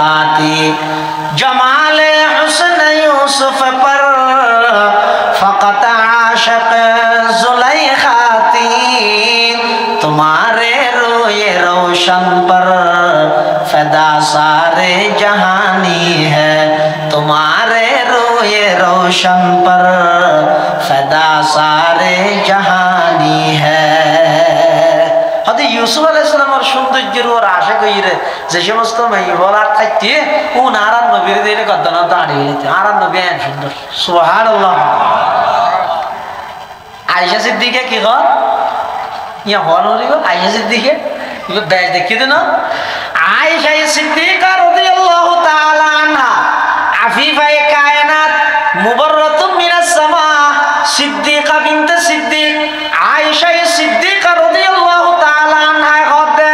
खाती जमाले हुस्न यूसुफ पर फकत आशिक जुलेखा थी तुम्हारे रोए रोशन पर फिदा सारे जहानी है तुम्हारे रोए रोशन पर फिदा सारे जहानी है। हदी यूसुफ अलैहिस सलामेर सौंदर्যের ওর আশা কইরে যে সমস্ত মেয়েরা থাকতে ও নারায়ণ নবীর দিনে কদনা দাঁড়িয়ে নারায়ণ নবী এত সুন্দর সুবহানাল্লাহ। আয়েশা সিদ্দিকা কি কর ইয়া হনরি গো আয়েশা সিদ্দিকা ইগো বেশ দেখি দেন আয়েশা সিদ্দিকা রাদিয়াল্লাহু তাআলা আনহা আফিফায়ে কায়নাত মুবাররাতুম মিনাস সামা সিদ্দিকা বিনতে সিদ্দিক আয়েশা সিদ্দিকা রাদিয়াল্লাহু তাআলা আনহা কতে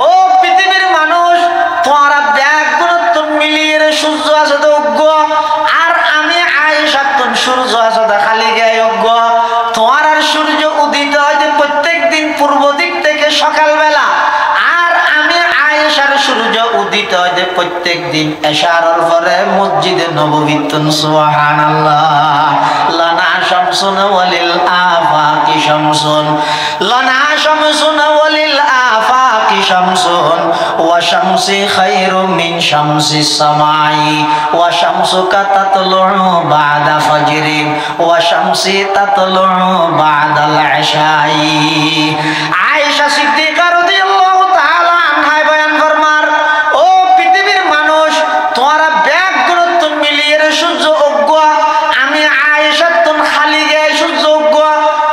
ও পৃথিবীর মানুষ তোমরা ব্যাগ গুরুত্ব মিলিয়ে সূর্য আছে তো উগ্র আর আমি আয়েশা তুন সূর্য আছে তো খালি গায়ে উগ্র তোমার আর সূর্য উদিত হয় প্রত্যেক দিন পূর্ব দিক থেকে সকালবেলা আর আমি আয়েশার সূর্য উদিত হয় প্রত্যেক দিন এশারের পরে মসজিদে নববীতে সুবহানাল্লাহ। লানা শামসুন ওয়ালিল আফাকি শামসুন লানা শামসুন ওয়ালিল আফাকি শামসুন ওয়া শামসি খায়রুম মিন শামসিস সামাই ওয়া শামসুকা তাতলু বাদা ফজরিন ওয়া শামসি তাতলু বাদাল ইশাই। আয়েশা সিদ্দিকা রাদিয়াল্লাহু তাআলা আনহা বয়ান ফরমার ও পৃথিবীর মানুষ তোমরা ব্যাগ গুরুত্ব মিলিয়ে সূর্য উগ্র আমি আয়েশা তুন খালি গায়ে সূর্য উগ্র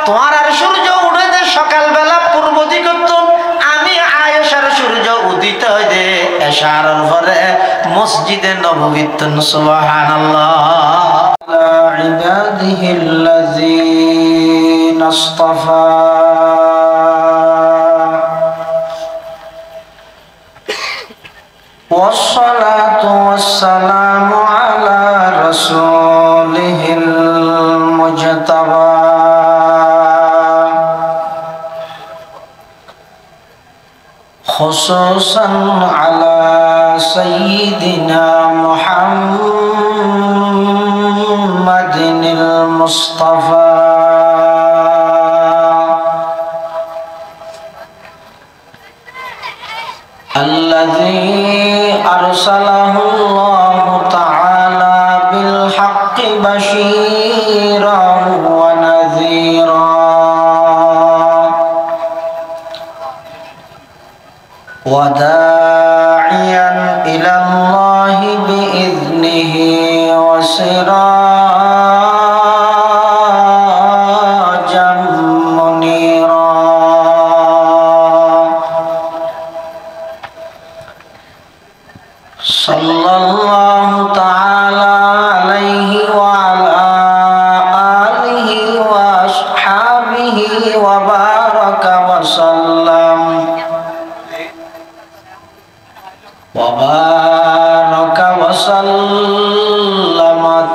তোমার আর সূর্য উঠে দে সকালবেলা পূর্ব দিক আমি আয়েশার সূর্য উদিত হয় দে এশারের পরে মসজিদে নববীতে সুবহানাল্লাহ। ইবাদিহিল্লাযীনা ইসতাফা والصلاة والسلام على رسوله المجتبى خصوصا على سيدنا محمد المصطفى الذي أرسله الله تعالى بالحق بشيرا ونذيرا وداعيا إلى الله بإذنه وسراجا منيرا صلى الله تعالى عليه وعلى آله وأصحابه وبارك وسلم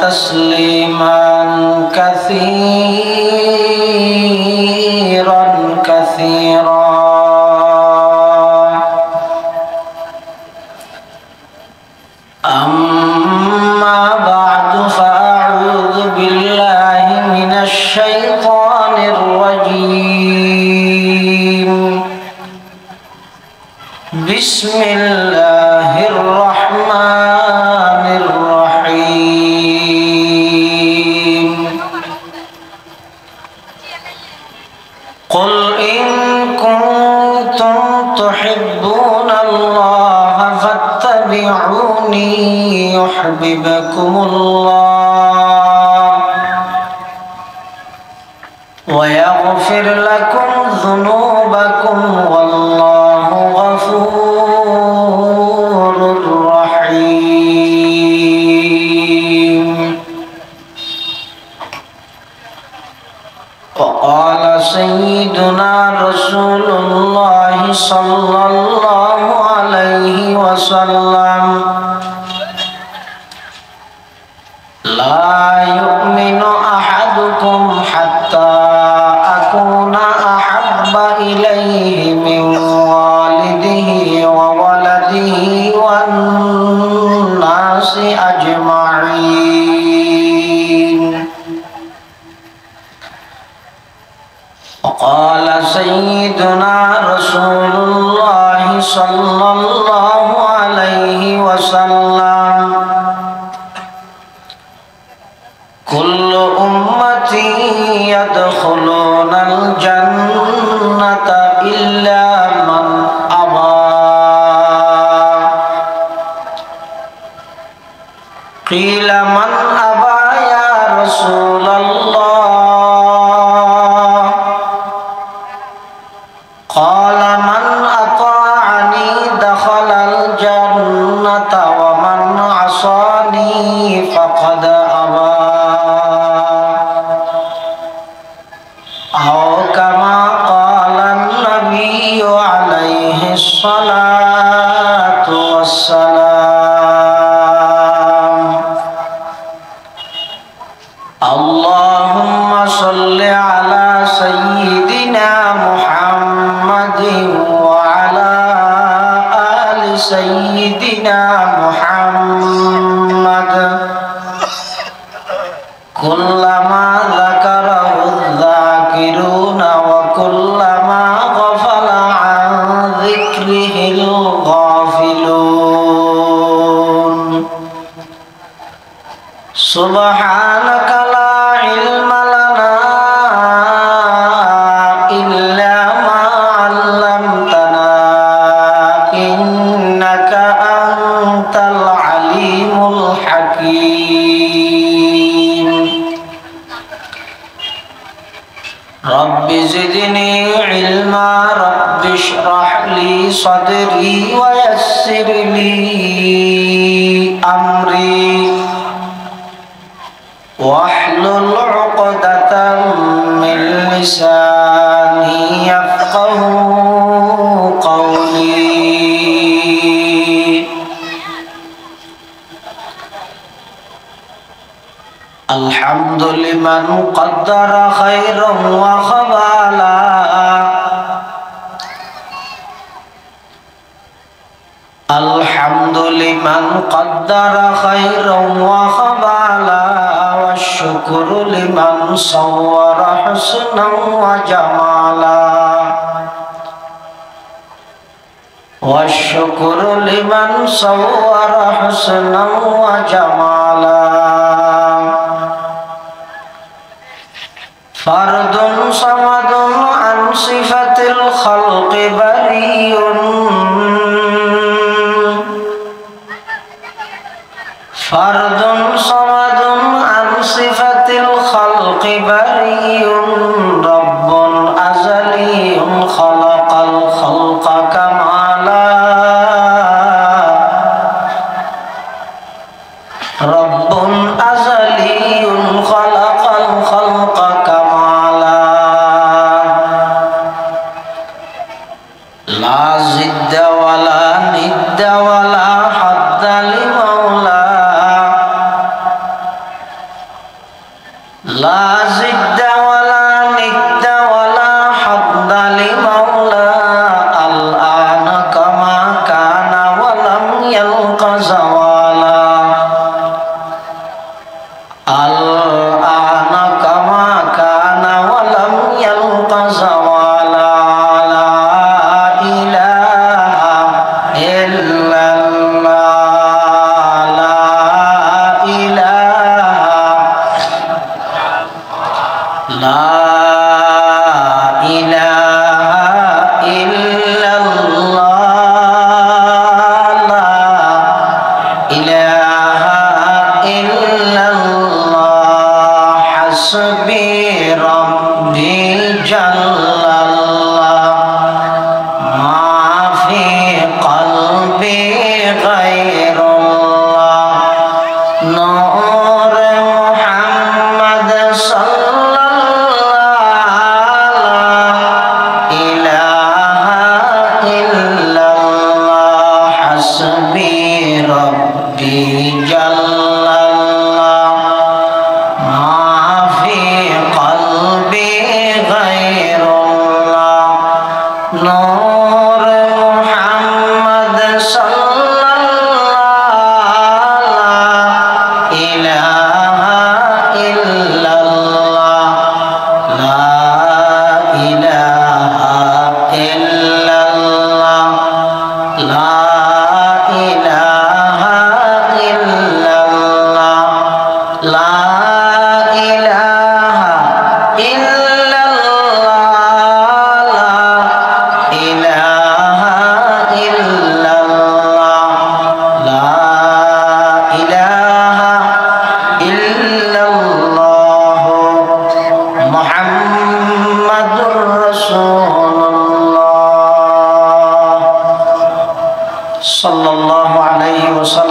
تسليما كثيرا كثيرا. أما بعد فأعوذ بالله من الشيطان الرجيم. بسم الله الرحمن الرحيم. قل إن كنتم تحبون الله فاتبعوني يحببكم الله ويغفر لكم ذنوبكم والله غفور رحيم. وقال سيدنا رسول الله صلى الله عليه وسلم: لا يؤمن أحدكم حتى أكون أحب إليه من والده وولده والناس والناس أجمعين. وقال سيدنا رسول الله صلى الله عليه وسلم: كل أمتي يدخلون الجنة إلا من أبى. قيل من أبى يا رسول الله؟ قال من أطاعني دخل الجنة ومن عصاني فقد أبى. أو كما قال النبي عليه الصلاة والسلام. اللهم صل على سيدنا محمد وعلى آل سيدنا محمد كلما ذكره الذاكرون وكلما غفل عن ذكره الغافلون. سبحانك لا علم لنا إلا ما علمتنا إنك أنت العليم الحكيم. رب زدني علما رب اشرح لي صدري ويسر لي أمري واحلل عقدة من لساني يفقه قولي. الحمد لمن قدر خيرا وخبالا الحمد لمن قدر خيرا وخبالا والشكر لمن صور حسنا وجمالا والشكر لمن صور حسنا وجمالا. فرد صمد عن صفة الخلق بريء فرد صمد عن صفة الخلق بريء رب أزلي خلق الخلق كمالا رب أزلي خلق الخلق كمالا. لا زد ولا ند ولا حد لمولى لا زد ولا ند ولا حد لمولى الآن كما كان ولم يلق زوالا الآن كما كان ولم يلق زوالا. لا إله إلا الله لا إله لا إله إلا الله لا إله إلا الله. حسبي ربي جل الله ما في قلبي غير الله. نور محمد صلى الله إله إلا الله. حسبي ربي جل الله ما في قلبي غير الله. نور محمد صلى الله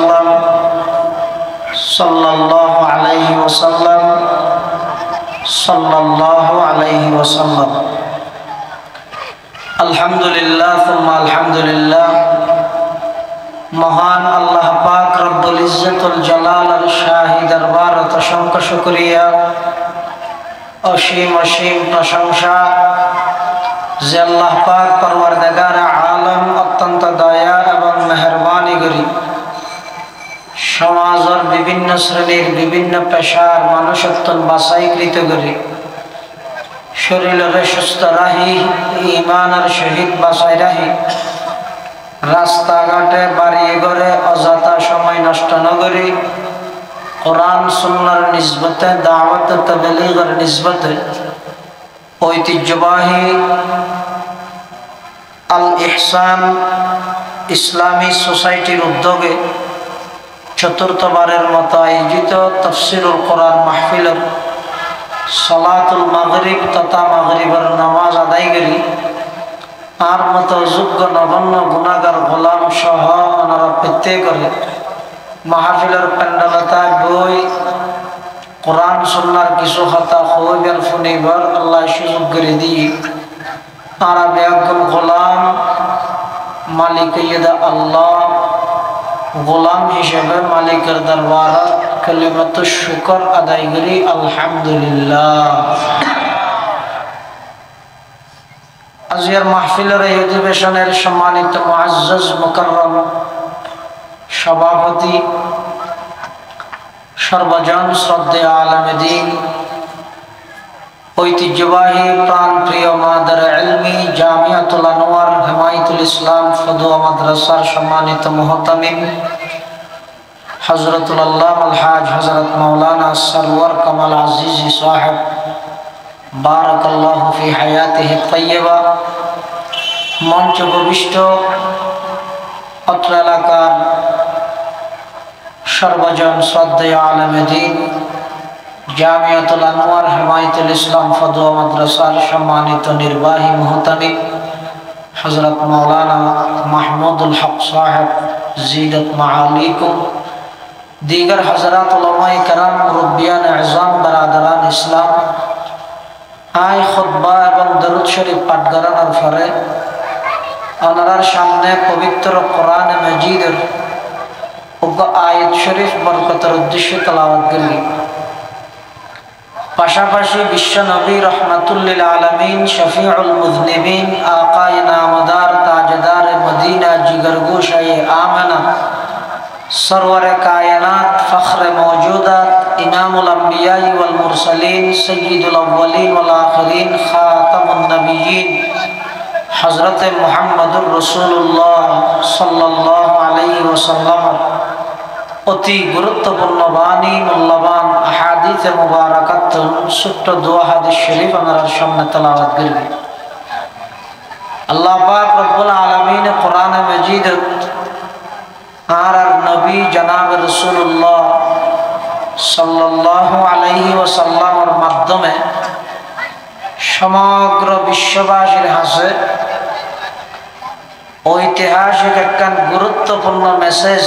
وسلم صلى الله عليه وسلم صلى الله عليه وسلم الحمد لله ثم الحمد لله মহান আল্লাহ পাক রব্বুল ইজ্জতুল জালাল শাহী দরবারত অসংখ্য শুকরিয়া অসীম অসীম প্রশংসা যে আল্লাহ পাক পরওয়ারদিগার আলম অত্যন্ত দয়া এবং মেহেরবানি করি সমাজের বিভিন্ন শ্রেণীর বিভিন্ন পেশার মানুষত্বন বাছাইকৃত করি শরীরে সুস্থ রাহি ইমানের সহিত বাছাই রাহি রাস্তাঘাটে বাড়ি ঘরে অযথা সময় নষ্ট না করি কোরআন সুন্নাহর নিসবতে দাওয়াত তাবলীগের নিসবতে ঐতিহ্যবাহী আল ইহসান ইসলামী সোসাইটির উদ্যোগে চতুর্থবারের মতো আয়োজিত তাফসীরুল কোরআন মাহফিলের সালাতুল মাগরিব তথা মাগরিবের নামাজ আদায় করি আর মতো যোগ্য নগণ্য গুণাগার গোলাম সহ ওনারা প্রত্যেক করে মাহফিলের প্যান্ডালতায় বই কোরআন সুন্নাহর কিছু কথা হইবার ফুনিবার আল্লাহ সুযোগ করে দিই আর বেয়াগুল গোলাম মালিক ইয়াদা আল্লাহ গোলাম হিসেবে মালিকের দরবারে কালিমাতু শুকর আদায় করি আলহামদুলিল্লাহ। আজকের মাহফিলের এই অধিবেশনের সম্মানিত মুআজ্জাজ মুকাররম সভাপতি সর্বজন শ্রদ্ধেয় আলেমে দ্বীন ঐতিহ্যবাহী প্রাণপ্রিয় মাদার ইলমি জামিয়াতুল আনোয়ার হিমায়াতুল ইসলাম ফদুয়া মাদ্রাসার সম্মানিত মুহতামিম হযরতুল আল্লামা আল হাজ হযরত মাওলানা সরওয়ার কামাল আজিজি সাহেব বারাকাল্লাহু ফি হায়াতিহি তাইয়্যিবা মঞ্চ উপবিষ্ট অত্র এলাকার সর্বজন শ্রদ্ধেয় আলেমে দ্বীন জামিয়াতুল আনোয়ার হিমায়াতুল ইসলাম ফদুয়া মাদ্রাসার সম্মানিত নির্বাহী মুহতামিম হযরত মাওলানা মাহমুদুল হক সাহেব জিদাত মাআলিকুম দীগার হযরত উলামায়ে কেরাম মুরব্বিয়ান আযম বারাদারান ইসলাম আই খুতবা এবং দরুদ শরীফ পাঠ করানোর পরে ওনার সামনে পবিত্র কোরআন মাজিদের আয়াত শরীফ বরকতের উদ্দেশ্যে তেলাওয়াত করি পাশাপাশি বিশ্ব নবী রহমাতুল লিল আলামিন শফিউল মুযনিবিন আকায়ে নামদার তাজদার মদিনা জিগরগোশায়ে আমেনা সরওয়ারে কায়নাত ফখরে মওজুদাত ইমামুল আম্বিয়া ওয়াল মুরসালিন সাইয়্যিদুল আউওয়ালিন ওয়াল আখিরিন খাতামুন নবিয়্যিন হযরত মুহাম্মদুর রাসূলুল্লাহ সাল্লাল্লাহু আলাইহি ওয়াসাল্লাম অতি গুরুত্বপূর্ণ বাণী মূল্যবান আহাদিসে মুবারাকাত ছোট্ট দোয়া হাদিস শরীফ আমরা সামনে তেলাওয়াত করব। আল্লাহ পাক রব্বুল আলামিন কোরআনে মাজিদ আর নবী জনাব রাসূলুল্লাহ সাল্লাল্লাহু আলাইহি ওয়াসাল্লামের মাধ্যমে সমগ্র বিশ্ববাসীর হাতে ঐতিহাসিক একটা গুরুত্বপূর্ণ মেসেজ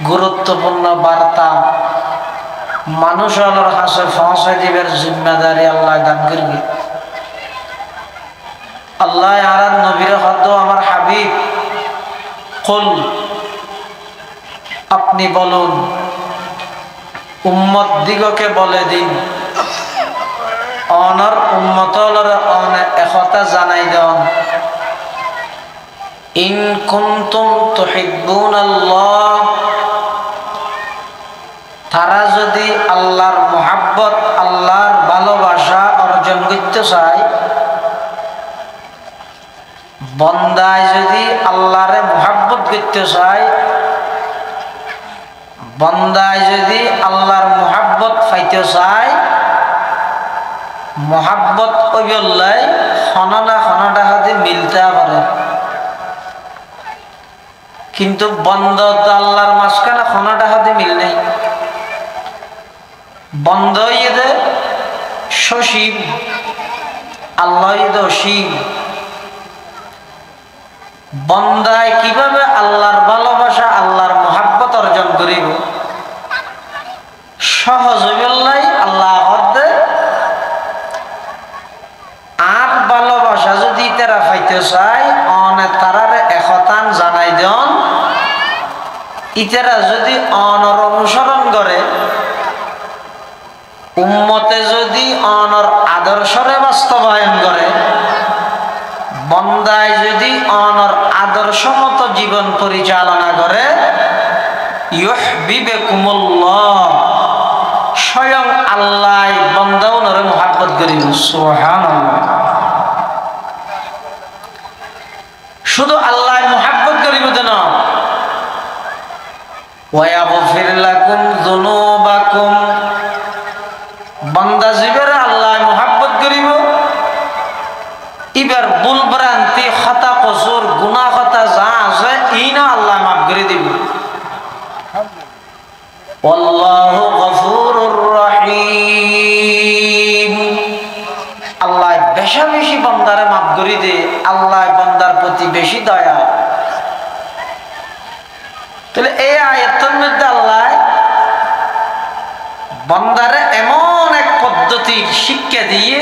গুরুত্বপূর্ণ বার্তা মানুষের কাছে পৌঁছে দিবার জিম্মেদারি আল্লাহ দান করবে। আল্লাহ আর নবীর হদ আমার হাবিব কুল আপনি বলুন উম্মত দিগকে বলে দিন অনর উম্মতলর একতা জানাই দেন ইন কুনতুম তুহিব্বুনাল্লাহ তারা যদি আল্লাহর মুহাব্বত আল্লাহর ভালোবাসা অর্জন করতে চায় বন্দায় যদি আল্লাহরে মুহাব্বত করতে চায় বন্দায় যদি আল্লাহর মুহাব্বত পাইতে চায় মুহাব্বত ওইবল্লাই খননা খনটা হাতে মিলতে পারে কিন্তু বন্ধ তো আল্লাহর মাঝখানে খনটা হাতে মিল নেই বন্ধ ইয়ে সসীম আল্লাহ অসীম বন্দায় কিভাবে আল্লাহর ভালোবাসা আল্লাহর মুহাব্বত ইতারা যদি অনর অনুসরণ করে, উম্মতে যদি অনর আদর্শরে বাস্তবায়ন করে, বন্দায় যদি অনর আদর্শ মতো জীবন পরিচালনা করে, ইউহিব্বুকুমুল্লাহ, স্বয়ং আল্লাহ বন্দা ওনারে মুহাব্বত করিব। সুবহানাল্লাহ। শুধু আল্লাহ মুহাব্বত করিব দেন, ওয়ায়াগফির লাকুম যুনুবাকুম, বান্দা জীবের আল্লাহ মুহাব্বত করিব, ইবার ভুল ভ্রান্তি খাতা কসুর গুনাহ খাতা যা আছে ইনা আল্লাহ মাফ করে দিব। আল্লাহু গফুরুর রহিম, আল্লাহ বেশি বেশি বান্দারে মাফ করে দে, আল্লাহ বান্দার প্রতি বেশি দয়া। তাহলে এই আয়াতের মধ্যে আল্লাহ বান্দারে এমন এক পদ্ধতির শিক্ষা দিয়ে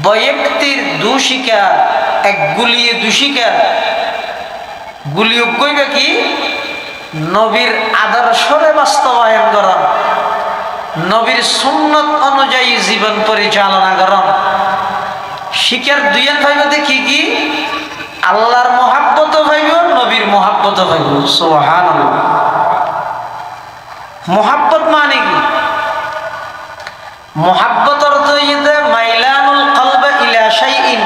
ব্যক্তির দুশিকার এক গুলিয়ে দুশিকার গুলিয়ে কইবে কি নবীর আদর্শরে বাস্তবায়ন করন, নবীর সুন্নত অনুযায়ী জীবন পরিচালনা করন। শিকার দুইয়ের ভাইব দেখি কি আল্লাহর মহাব্বত ভাইব, নবীর মহাব্বত ভাইব। সুবহানাল্লাহ। মহাব্বত মানে কি? মহাব্বত অর্থ হইতে মাইলানুল কলবে ইলা শাইইন,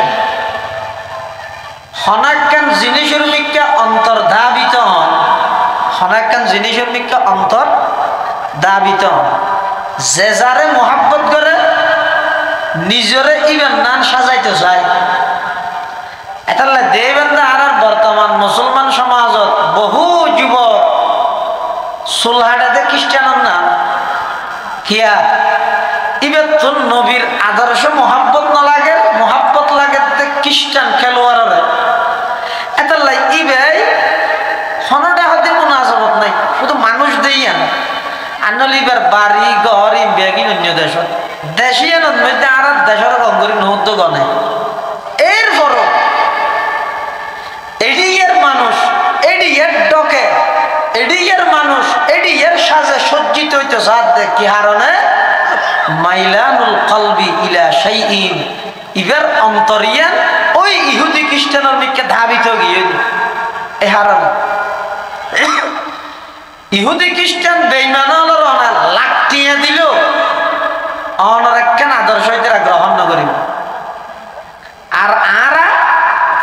হনাক্কান জিনিসের মিক্কা অন্তর দাবিত হন, হনাক্কান জিনিসের মিক্কা অন্তর দাবিত হন। যে যারে মহাব্বত করে নিজরে ইবেন নান সাজাইতে চায়। এটালে দেবেন্দা আর বর্তমান মুসলমান সমাজত বহু যুবক সুলহাটাতে খ্রিস্টানের নাম কিয়া ইবে তো নবীর আদর্শ মহাব্বত না লাগে, মহাব্বত লাগে খ্রিস্টান খেলোয়াড়ের। এটালে ইবে হনটা হতে কোনো আজবত নাই, শুধু মানুষ দেইয়ান আনলিবার বাড়ি ঘর বেগিন অন্য দেশ দেশিয়ান মধ্যে আর দেশের গঙ্গরি নৌদ্য গনে। এরপরও এডিয়ের মানুষ এডিয়ের ডকে, এডিয়ের মানুষ এডিয়ের সাজে সজ্জিত হইতে সাথ দেখ কি হারণে মাইলানুল কলবি ইলা শাইইন, ইবার অন্তরিয়ান ওই ইহুদি খ্রিস্টানের দিকে ধাবিত গিয়ে এ হারণ। ইহুদি খ্রিস্টান বেঈমানর লাটিয়ে দিল অনর একখান আদর্শ হইতে গ্রহণ করিব। আর আরা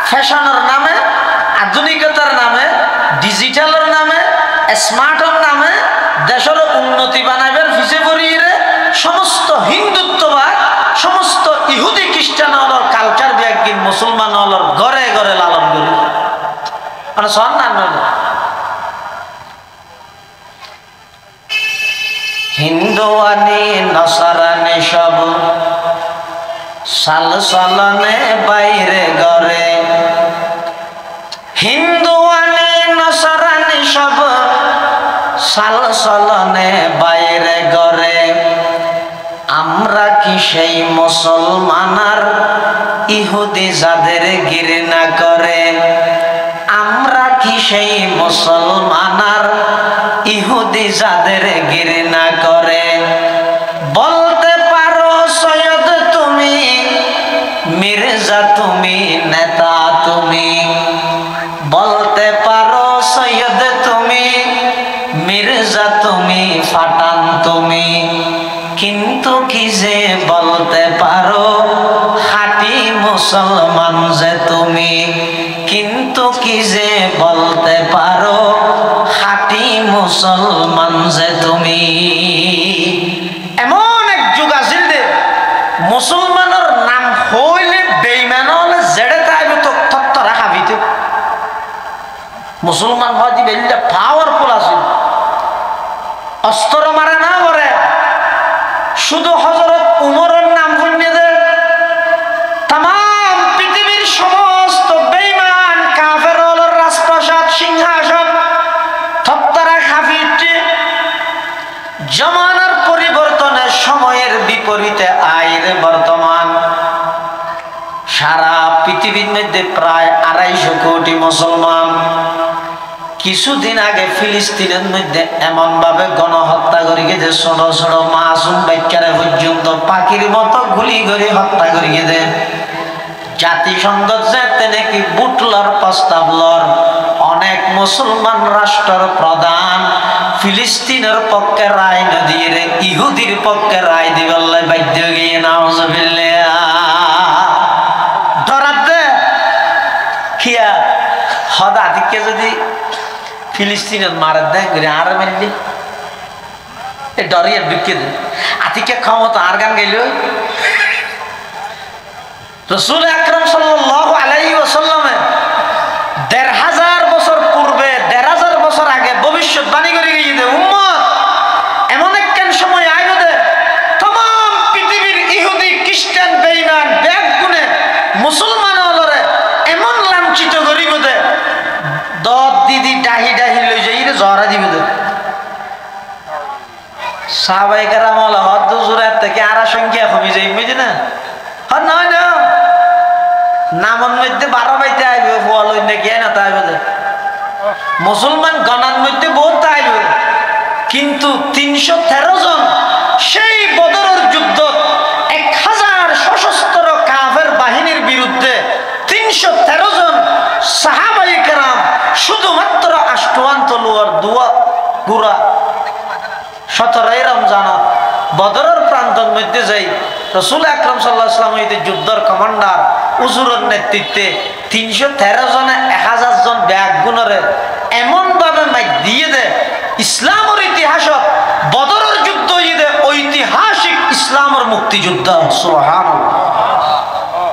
ফ্যাশনের নামে, আধুনিকতার নামে, ডিজিটালের নামে, স্মার্টের নামে দেশের উন্নতি বানাইবার পিছে পড়িয়ে সমস্ত হিন্দুত্ববাদ, সমস্ত ইহুদি খ্রিস্টান হলর কালচার ব্যাগিন মুসলমান হলর ঘরে ঘরে লালন করি। মানে সন না হিন্দুয়ানি নসারানি সব সাল সালনে বাইরে ঘরে, হিন্দুয়ানি নসারানি সব সাল সালনে বাইরে ঘরে। আমরা কি সেই মুসলমানার ইহুদি যাদের ঘৃণা করে? আমরা কি সেই মুসলমানার ইহুদি যাদের ঘৃণা করে? বলতে পারো সৈয়দ তুমি, মির্জা তুমি, নেতা তুমি। বলতে পারো সৈয়দ তুমি, মির্জা তুমি, ফাটান তুমি। কিন্তু কি যে বলতে পারো খাঁটি মুসলমান যে তুমি। কিন্তু কি যে বলতে পারো খাঁটি মুসলমান যে তুমি। এমন এক যুগ আছিল যে মুসলমানের নাম হইলে বেঈমান হলে জেড়ে তাইবে তো তত্তরা খাবিতে। মুসলমান হয় দিবে পাওয়ারফুল আছিল, অস্ত্র মারে না করে। শুধু হযরত উমরের নাম শুনিয়ে দে তাম পৃথিবীর সমস্ত বেঈমান কাফের হলোর রাজপ্রাসাদ সিংহাসন থপ্তারা খাফিরটি। জমানার পরিবর্তনে সময়ের বিপরীতে আইরে বর্তমান সারা পৃথিবীর মধ্যে প্রায় 250 কোটি মুসলমান। কিছুদিন আগে ফিলিস্তিনের মধ্যে এমন ভাবে গণহত্যা করি গেছে, ছোট ছোট মাসুম বাচ্চারা পর্যন্ত পাখির মতো গুলি করে হত্যা করি গেছে। জাতিসংঘ যেতে নাকি বুটলার প্রস্তাব লর, অনেক মুসলমান রাষ্ট্রের প্রধান ফিলিস্তিনের পক্ষে রায় না দিয়ে ইহুদির পক্ষে রায় দিবার বাধ্য গিয়ে নাউজুবিল্লাহ। ডরাতে খিয়া হদা দিকে যদি ফিলিস্তিনের মারা দেয় করে আর মেনলি ডরিয়ে বিকে দেয় আতিকে ক্ষমতা আর গান গাইল। রাসূল আকরাম সাল্লাল্লাহু আলাইহি ওয়াসাল্লামে ১৫০০ বছর পূর্বে ১৫০০ বছর আগে ভবিষ্যৎবাণী করে গিয়ে উম্মত এমন একখান সময় আইবে তমাম পৃথিবীর ইহুদি খ্রিস্টান বেঈমান ব্যাগগুনে মুসলমান হলরে এমন লাঞ্ছিত করিব দে দত দিদি ডাহি ডাহি লই যাই রে জহরা দিব দে। সাহাবায়ে কেরাম হলো হদ জুরাত থেকে আর সংখ্যা কমে যাই বুঝি না হদ নয় না নামন মধ্যে 12 বাইতে আইবে ফল হই না কি না তাই বলে মুসলমান গণার মধ্যে বহুত আইবে, কিন্তু ৩১৩ জন সেই বদরের যুদ্ধ ১০০০ সশস্ত্র কাফের বাহিনীর বিরুদ্ধে ৩১৩ জন সাহাবায়ে কেরাম শুধুমাত্র আষ্টওয়ান তলোয়ার দুয়া গুরা ১৭ রমজানত বদরের প্রান্তর মধ্যে যাই রাসূল আকরাম সাল্লাল্লাহু আলাইহি ওয়াসাল্লাম এই যুদ্ধের কমান্ডার উজুরের নেতৃত্বে ৩১৩ জনে ১০০০ জন ব্যাগ গুণরে এমন ভাবে মাইক দিয়ে দেয় ইসলামের ইতিহাসত বদরের যুদ্ধ ইদে ঐতিহাসিক ইসলামের মুক্তিযুদ্ধ। সুবহানাল্লাহ।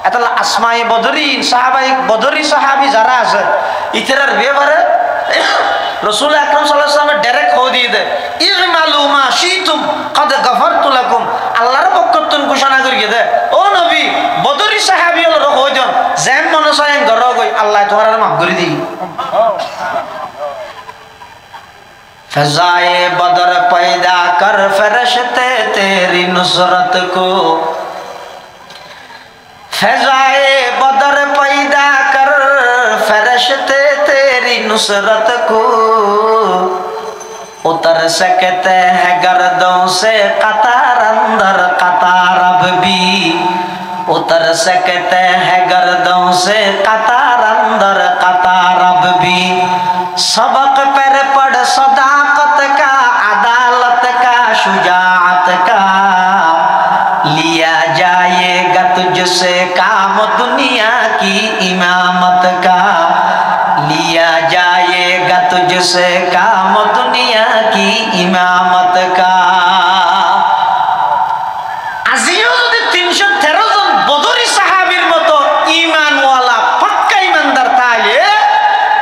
এতলা আসমায়ে বদরিন সাহাবায়ে বদরি সাহাবী যারা আছে ইতরার ব্যাপারে রাসূল আকরাম সাল্লাল্লাহু আলাইহি ওয়াসাল্লাম ডাইরেক্ট হো দিয়ে দেয় ইমালু মা শিতুম কদ গফরতু লাকুম। আল্লাহর পক্ষ থেকে ঘোষণা করিয়ে দেয় ও নবী বদরি সাহাবী হলো হইজন যেন মনে চায় ঘর গই আল্লাহ তোমার মাফ করে দিই। ফজায়ে বদর पैदा कर फरिश्ते तेरी नुसरत को, फजाए बदर पैदा कर फरिश्ते तेरी नुसरत को, उतर सकते हैं गर्दों से कतार अंदर कतार अब भी, उतर सकते हैं गर्दों से कतार अंदर कतार अब भी, सबक पर पढ़ सदाकत का अदालत का शुजाअत का, लिया जाएगा तुझसे काम दुनिया की इमामत का, लिया जाएगा तुझसे काम दुनिया की इमामत का। আজিও যদি ৩১৩ জন বদরি সাহাবীর মতো ঈমানওয়ালা পাক্কা ঈমানদার তাইলে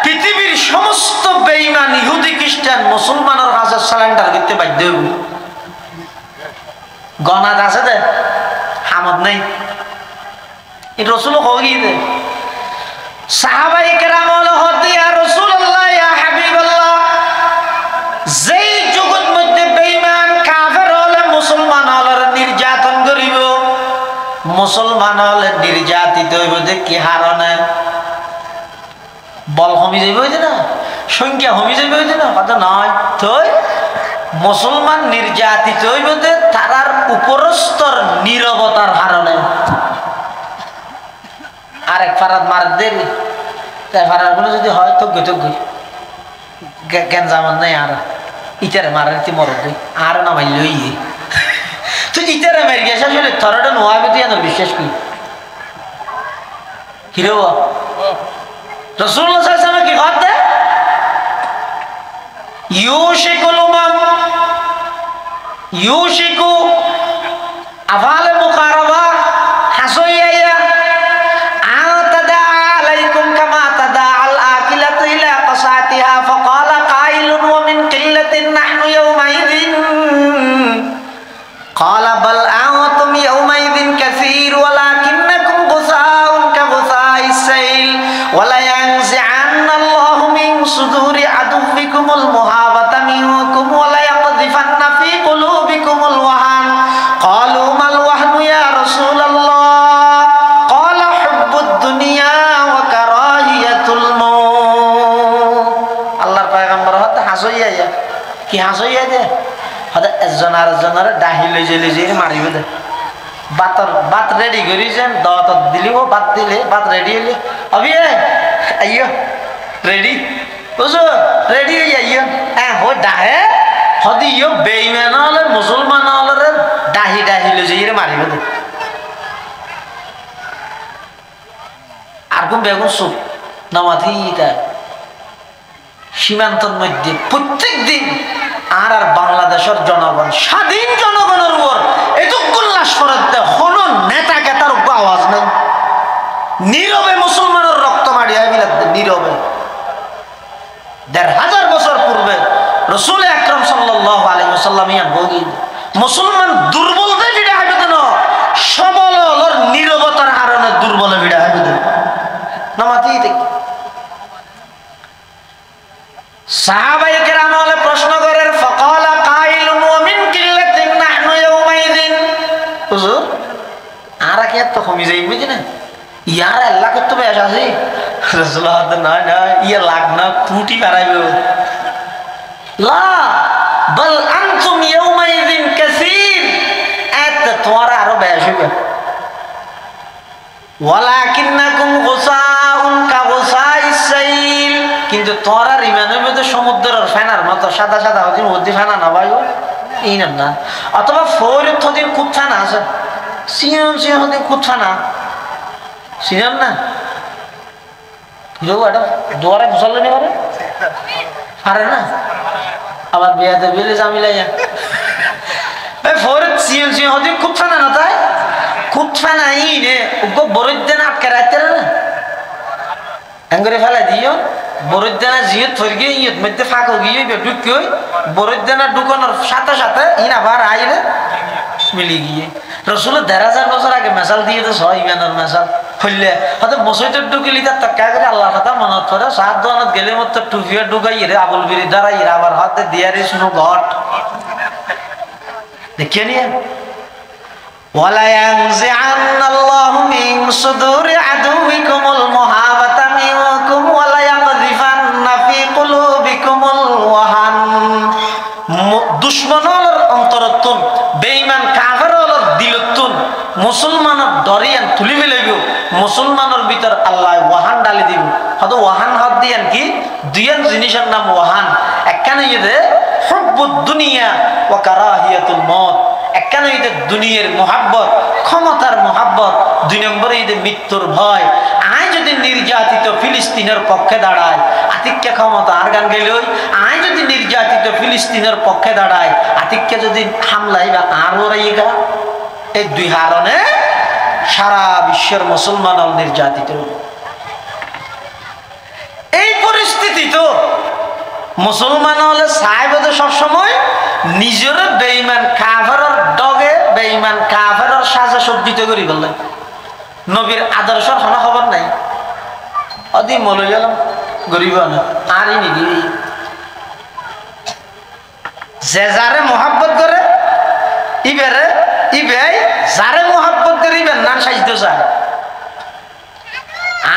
পৃথিবীর সমস্ত বেঈমান ইহুদি খ্রিস্টান মুসলমানের কাছে সারেন্ডার করতে বাধ্য হইব। গনাত আছে দে হামদ নাই এই রাসূল কই দে সাহাবায়ে কেরাম হলো হতে ইয়া রাসূলুল্লাহ ইয়া হাবিবাল্লাহ যেই জগৎ মধ্যে বেঈমান কাফের হলে মুসলমান হলে নির্যাতন করিব, মুসলমান হলে নির্যাতিত হইব যে কি হারণে বল কমি যাইব হইছে না সংখ্যা কমি যাইব হইছে না কথা নয় তো মুসলমান নির্যাতিত হইব যে তারার উপরস্তর নীরবতার হারণে। আরেক ফারাদ মার দেরি তাই ফারার গুলো যদি হয় তো গই জ্ঞান জামান নাই আর ইটারে মারার ইতি মরদ গই আর না ভাই লই তো ইটারে মেরে গেছে আসলে থরটা নোয়াবে তুই না বিশ্বাস করি হিরো রাসূলুল্লাহ সাল্লাল্লাহু আলাইহি ওয়াসাল্লাম কি কথা ইউশিকুল উমাম ইউশিকু আফাল মুকারাবা হাসাইয়া আতাদা আলাইকুম কামা তাদা আল আকিলাতু ইলা qasaatiha faqala qailun wa min qillatin nahnu yawmaidhin qala bal antum yawmaidhin kathir walakinnakum ghusaa'un ka ghusaa'is sayl wa la yanzi'anna Allahu min suduri aduwwikumul muhabata minkum wa la yaqdhifanna fi qulubikumul wahan কি হাসইয়া দে হয়তো একজন আর একজনের ডাহি লইজে মারিবে দে Baat ready করিছেন দাওয়াত দিলিও বাত দিলে Baat ready হইলে অবি আইয়ো ready বুঝো ready হয়ে আইয়ো হ্যাঁ হো ডাহে হদি ইয়ো বেঈমান হলে মুসলমান হলে ডাহি লইজে মারিবে দে আর কোন বেগুন সুপ নামাথিটা সীমান্তর মধ্যে প্রত্যেক দিন আর বাংলাদেশের জনগণ স্বাধীন জনগণের উপর এতক্ষণ লাশ ফরাতে হলো নেতা কেতার আওয়াজ নেই নীরবে মুসলমানের রক্ত মারিয়া বিলাতে নীরবে ১৫০০ বছর পূর্বে রাসূল আকরাম সাল্লাল্লাহু আলাইহি ওয়াসাল্লাম ইয়ান বলি মুসলমান দুর্বল দে বিড়া হবে না সবল হলোর নীরবতার কারণে দুর্বল বিড়া হবে না নামাতি দেখি সাহাবায়ে কেরাম হলে প্রশ্ন করেন ফাকালা কাইলুন ওয়া মিন কিল্লাতিন নাহনু ইয়াউমাইদিন হুজুর আরা কি এত কমে যাইবে না ইয়ার আল্লাহ কত বেশ আছে রাসূলুল্লাহ না না ইয়া লাগ না কুটি বাড়াইবে লা বল আনতুম ইয়াউমাইদিন কাসীর এত তোরা আরো বেশ হবে ওয়ালাকিন্নাকুম গুসাউন কা গুসাইস সাইল কিন্তু তোরা ইমানের মধ্যে সমুদ্রের ফেনার মতো সাদা সাদা হতে মধ্যে ফেনা না ভাই এই না অথবা ফৌরের থদিন কুচ্ছা না আছে সিয়ন হতে কুচ্ছা না সিয়ন না এটা দুয়ারে ঘুষালে নি পারে না আবার বিয়াতে বেলে জামিলাইয়া ফৌরের সিয়ন হতে কুচ্ছা না তাই কুচ্ছা না ই নে ওকে বরুদ্দেন আটকে রাখতে না এঙ্গরে ফেলা দিও বরুদ্দানা জিয়ত ফরগে ইয়ত মধ্যে ফাঁক গিয়ে ঢুকে বরুদ্দানা ঢুকানোর সাথে সাথে ইন আবার আইলে মিলি গিয়ে রসুল ১,৫০০ বছর আগে মেসাল দিয়ে তো সহ ইমানের মেসাল হইলে হয়তো মসজিদের ঢুকিলি তার তক্কা করে আল্লাহ কথা মনত করে সাত দোয়ানত গেলে মতো টুফিয়া ঢুকাই রে আবুল বিরি দাঁড়াই আবার হাতে দিয়ারি শুনো ঘট দেখিয়ে নিয়ে ওয়ালা ইয়ানজিআন্নাল্লাহু মিন সুদুরি আদুইকুমুল মুহাবাতা মিনকুম ওয়ালা ইয়াকযিফান্না ফি কুলুবিকুমুল ওয়াহান দুশমনের অন্তরতুন বেঈমান কাফেরের দিলতুন মুসলমানের দরিয়ান তুলি ফেলাইব মুসলমানের ভিতর আল্লাহ ওয়াহান ডালি দিব হয়তো ওয়াহান হাত দিয়ান কি দুইয়ান জিনিসের নাম ওয়াহান একখানে ইয়ে হুব্বুদ দুনিয়া ওয়া কারাহিয়াতুল মউত একখানে ইয়ে দুনিয়ার মোহাব্বত ক্ষমতার মোহাব্বত দুই নম্বরে ইয়ে মৃত্যুর ভয় আয় যদি নির্যাতিত ফিলিস্তিনের পক্ষে দাঁড়ায় আতিক্য ক্ষমতা আর গান গেল আয় যদি নির্যাতিত ফিলিস্তিনের পক্ষে দাঁড়ায় আতিক্য যদি হামলাই বা আর ওরাইগা এই দুই হারণে সারা বিশ্বের মুসলমান নির্যাতিত এই পরিস্থিতি তো মুসলমান হলে সাহেবতে সবসময় নিজের বেঈমান কাফেরের ডগে বেঈমান কাফেরের সাজা সজ্জিত করি বললে নবীর আদর্শের কোনো খবর নাই অদি মলে গেলাম গরিব না আরই নিদি যে যারে মোহাব্বত করে ইবেরে ইবেই যারে মোহাব্বত করে ইবের নাম সাজতে চায়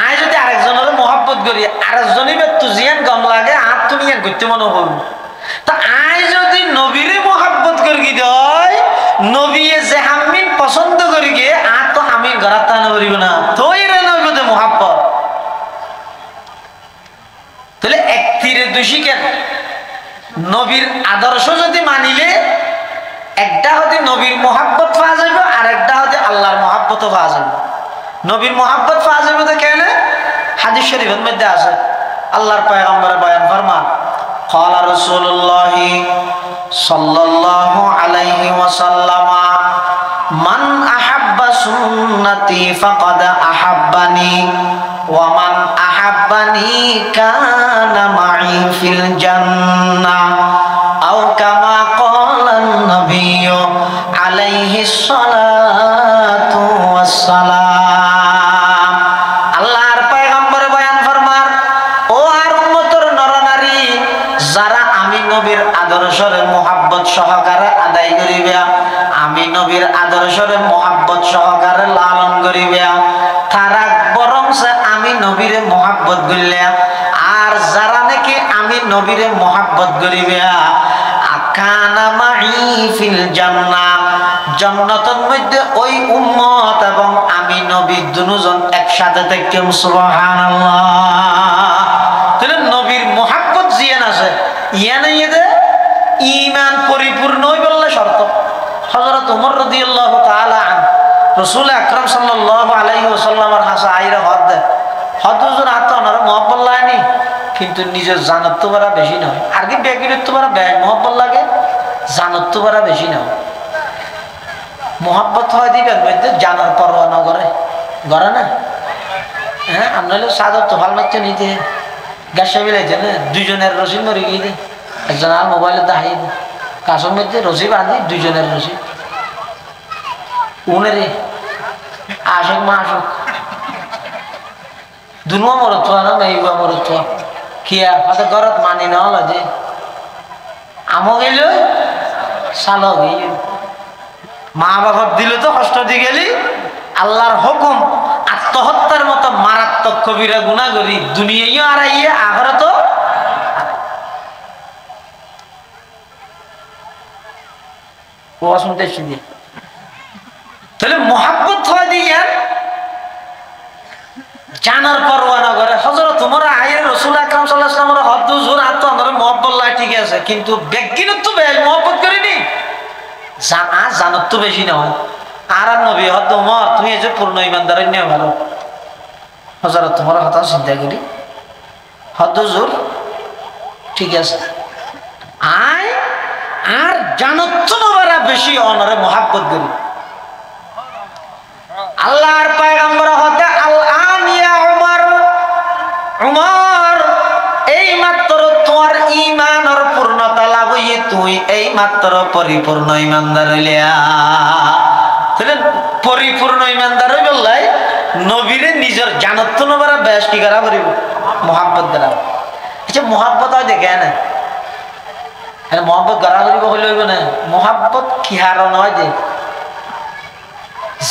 আয় যদি আরেকজনের মোহাব্বত করি আরেকজন ইবের তো জিয়ান গম লাগে আর তুমি এক করতে মনে হল তা আয় যদি নবীরে মোহাব্বত করি দেয় নবীয়ে যে হামিন পছন্দ করি গিয়ে আর তো আমি ঘরাত টানা করিব না তোই রে নবীতে মোহাব্বত তাহলে এক তীরে দোষী কেন নবীর আদর্শ যদি মানিলে একটা হতে নবীর মোহাব্বত পাওয়া যাবে আর একটা হতে আল্লাহর মোহাব্বতও পাওয়া যাবে নবীর মোহাব্বত পাওয়া যাবে তো কেন হাদিস শরীফের মধ্যে আছে আল্লাহর পয়গম্বরের বয়ান ফরমান قال رسول الله صلى الله عليه وسلم من أحب سنتي فقد أحبني ومن أحبني كان معي في الجنة أو كما قال النبي عليه الصلاة والسلام আল্লাহর পয়গম্বর বয়ান ফরমান ও আর উম্মতের নরনারী যারা আমি নবীর আদর্শের মোহাব্বত সহকারে আদায় করিবে আমি নবীর আদর্শের মোহাব্বত সহকারে লালন করিবে তারা বরং আমি নবীর মোহাব্বত করিলে আর যারা নাকি আমি নবীর মোহাব্বত করিবে ফিল জান্নাহ, জান্নাতের মধ্যে ওই উম্মত এবং আমি নবী দুজন একসাথে থাকতাম। সুবহানাল্লাহ। তাহলে নবীর মুহাব্বত জিয়ান আছে, ইয়ানে ইদে ঈমান পরিপূর্ণ হই বললে শর্ত। হযরত ওমর রাদিয়াল্লাহু তাআলা আন রাসূল আকরাম সাল্লাল্লাহু আলাইহি ওয়াসাল্লামের হাসা আইরা হদ দে হদ হুজুর আত ওনার মুহাব্বত লাগেনি, কিন্তু নিজের জানত তো বড় বেশি নয়। আর কি বেগিরত তো বড় মুহাব্বত লাগে, জানত তো বড় বেশি নয়। মুহাব্বত হয় দিবেন মধ্যে জানার পরোয়া না করে, করে না? হ্যাঁ, আপনাদের সাদর তো ভালো লাগছে নিতে গ্যাসা বিলাইছে না, দুজনের রসি মরে গিয়ে একজন আর মোবাইলে দেখাই দে কাছের মধ্যে রসি বাঁধি, দুজনের রসি উনেরে আশেক মা আসুক দুনুয়া মরত না মেয়েবা মরত কিয়া হয়তো ঘরত মানি না হলো যে আমো গেল সালো গেল, মা বাবার দিল তো কষ্ট দিয়ে গেলি, আল্লাহর হুকুম আত্মহত্যার মতো মারাত্মক কবিরা গুনাহ করি দুনিয়ায়ও আড়াইয়ে আখিরাতও। ওয়া শুনতে শুনি তাহলে মুহাব্বত হয় দিয়া জানার পরোয়া না করে। হযরত ওমর আইয়ে রাসূল আকরাম সাল্লাল্লাহু আলাইহি ওয়াসাল্লামের হদ হুজুর আত আমরা মুহাব্বত লাই ঠিক আছে, কিন্তু ব্যক্তিগত তো বেশ মুহাব্বত করিনি, জানা জানত তো বেশি নয়। আর নবী হদ ওমর তুমি এই যে পূর্ণ ইমানদার নিয়ে ভালো। হযরত ওমর কথা চিন্তা করি হদ হুজুর ঠিক আছে আয় আর জানত তো নবরা বেশি অনরে মুহাব্বত করি। আল্লাহর পয়গম্বর হতে আল আন ইয়া উমর, উমর এই মাত্র তোমার ঈমানের পূর্ণতা লাভ হইয়ে তুই এই মাত্র পরিপূর্ণ ঈমানদার হইলা। তাহলে পরিপূর্ণ ঈমানদার হই বললাই নবীরে নিজের জানত নবরা বেশ কি করা করিব মুহাব্বত করা। আচ্ছা মুহাব্বত হয় দেখে না মুহাব্বত করা করিব হইলে হইব না। মুহাব্বত কি হারণ হয়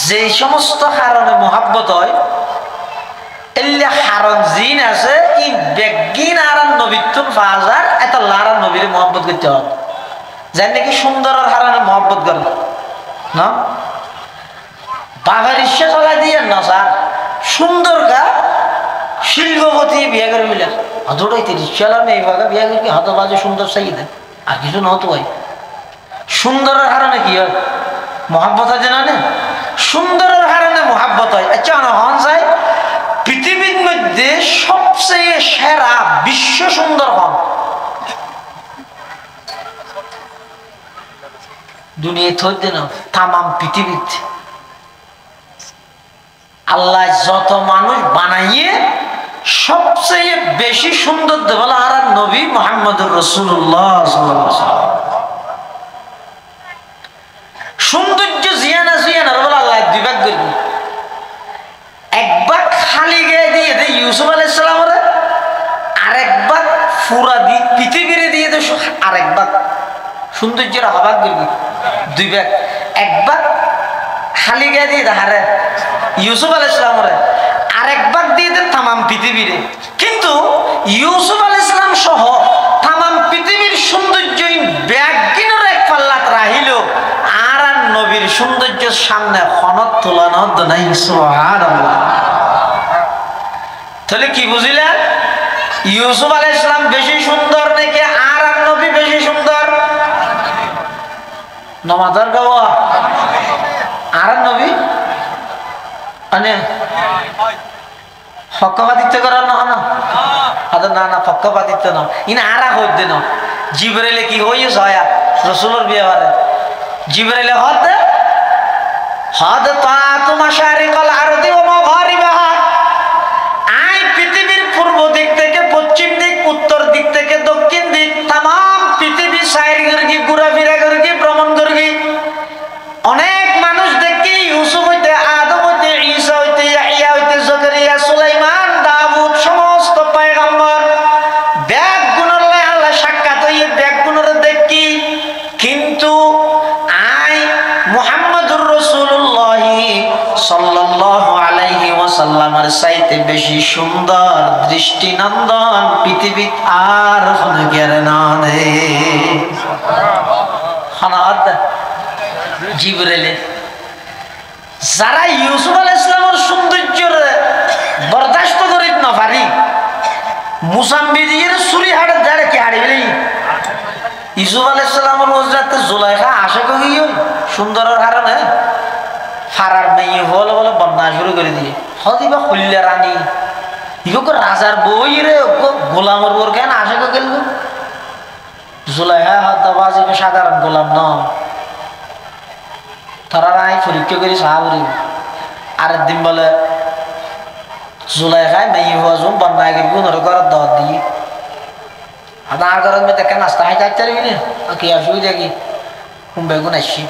যে সমস্ত কারণে মুহাব্বত হয় এল্লা হারণ জিন আছে ই বেগিন আর নবীতুন ফাজার এত লারা নবীর মুহাব্বত করতে হয় যার নাকি সুন্দরের হারণে মুহাব্বত করে না। বাবার ইচ্ছা চলা দিয়ে না স্যার সুন্দর গা শিল্পপতি বিয়ে করে মিলে হতটাই তিরিশ চালার মেয়ে বাগা বিয়ে করে হত বাজে সুন্দর চাই দেয় আর কিছু নহতো হয়। সুন্দরের হারণে কি হয় মুহাব্বত আছে না, সুন্দরের কারণে মুহাব্বত হয়। আচ্ছা হন যায় পৃথিবীর মধ্যে সবচেয়ে সেরা বিশ্ব সুন্দর হন দুনিয়া থইতে না তামাম পৃথিবীতে আল্লাহ যত মানুষ বানাইয়ে সবচেয়ে বেশি সুন্দর দেবলা আর নবী মুহাম্মদুর রাসূলুল্লাহ সাল্লাল্লাহু আলাইহি ওয়াসাল্লাম। সৌন্দর্য জিয়ানা জিয়ানা বলে আল্লাহ দুই ভাগ করবি, এক ভাগ খালি গায়ে দিয়ে দে ইউসুফ আলাইহিস সালামের, আরেক ভাগ পুরা দি পৃথিবীর দিয়ে দে আরেক ভাগ সৌন্দর্যের হবাক করবি দুই ভাগ। এক ভাগ খালি গায়ে দিয়ে দেখারে ইউসুফ আলাইহিস সালামের, আরেক ভাগ দিয়ে দে তামাম পৃথিবীর। কিন্তু ইউসুফ আলাইহিস সালাম সহ তামাম পৃথিবীর সৌন্দর্য ব্যাগিনের এক পাল্লাত রাহিল আর নবীর সৌন্দর্যের সামনে খনত তুলনা নাই। সুবহানাল্লাহ। তাহলে কি বুঝিলেন ইউসুফ আলাইহিস সালাম বেশি সুন্দর নাকি আর নবী বেশি সুন্দর? নমাদার গাওয়া আর নবী মানে পক্ষপাতিত্ব করার না না না না পক্ষপাতিত্ব না ইনা আরা হইতে না। জিবরাইলে কি হইছে হয় রাসূলের বিয়ারে জিবরাইলে হদ হদ তাতু মাশারিকাল আরদি ওয়া মাগারিবাহা, আই পৃথিবীর পূর্ব দিক থেকে পশ্চিম দিক, উত্তর দিক থেকে দক্ষিণ দিক, तमाम পৃথিবী সাইর করগি ঘোরাফেরা করগি ভ্রমণ করগি। অনেক মানুষ দেখি ইউসুফ হইতে আদম হইতে ঈসা হইতে ইয়াহইয়া হইতে জাকারিয়া সুলাইমান দাউদ সমস্ত পয়গম্বর ব্যাগ গুণর লয় আল্লাহ সাক্ষাৎ হইয়ে ব্যাগ গুণর দেখি, কিন্তু আই মুহাম্মদুর রাসূলুল্লাহ সাল্লাল্লাহু আলাইহি ওয়াসাল্লামের চাইতে বেশি সুন্দর দৃষ্টিনন্দন পৃথিবীত আর কোনো জ্ঞান না দে। খানাত জিবরাইল যারা ইউসুফ আলাইহিস সালামের সৌন্দর্যের বরদাস্ত করি না পারি মুসাম্বিদির চুরি হাড়ে দাঁড়ে কি হাড়ি বলি ইউসুফ আলাইহিস সালামের ওজরাতে জুলাইখা আসে কই সুন্দরের কারণে ফারার মেয়ে বলে বলে বন্যা শুরু করে দিয়ে হদিবা খুললে রানী ইগো রাজার বই রে গোলামের বোর কেন আসে কো গেল জুলাইখা হতবাজি সাধারণ গোলাম ন তারা রায় পরীক্ষা করি সাহাবরি আরেক দিন বলে জুলাইখায় মেয়ে হওয়া জুম বন্যা গেবি ওনার ঘরের দর দিয়ে আর ঘরের মেয়ে দেখে নাস্তা খাই যাইতে পারবি না কি অসুবিধা কি বেগুন আসছি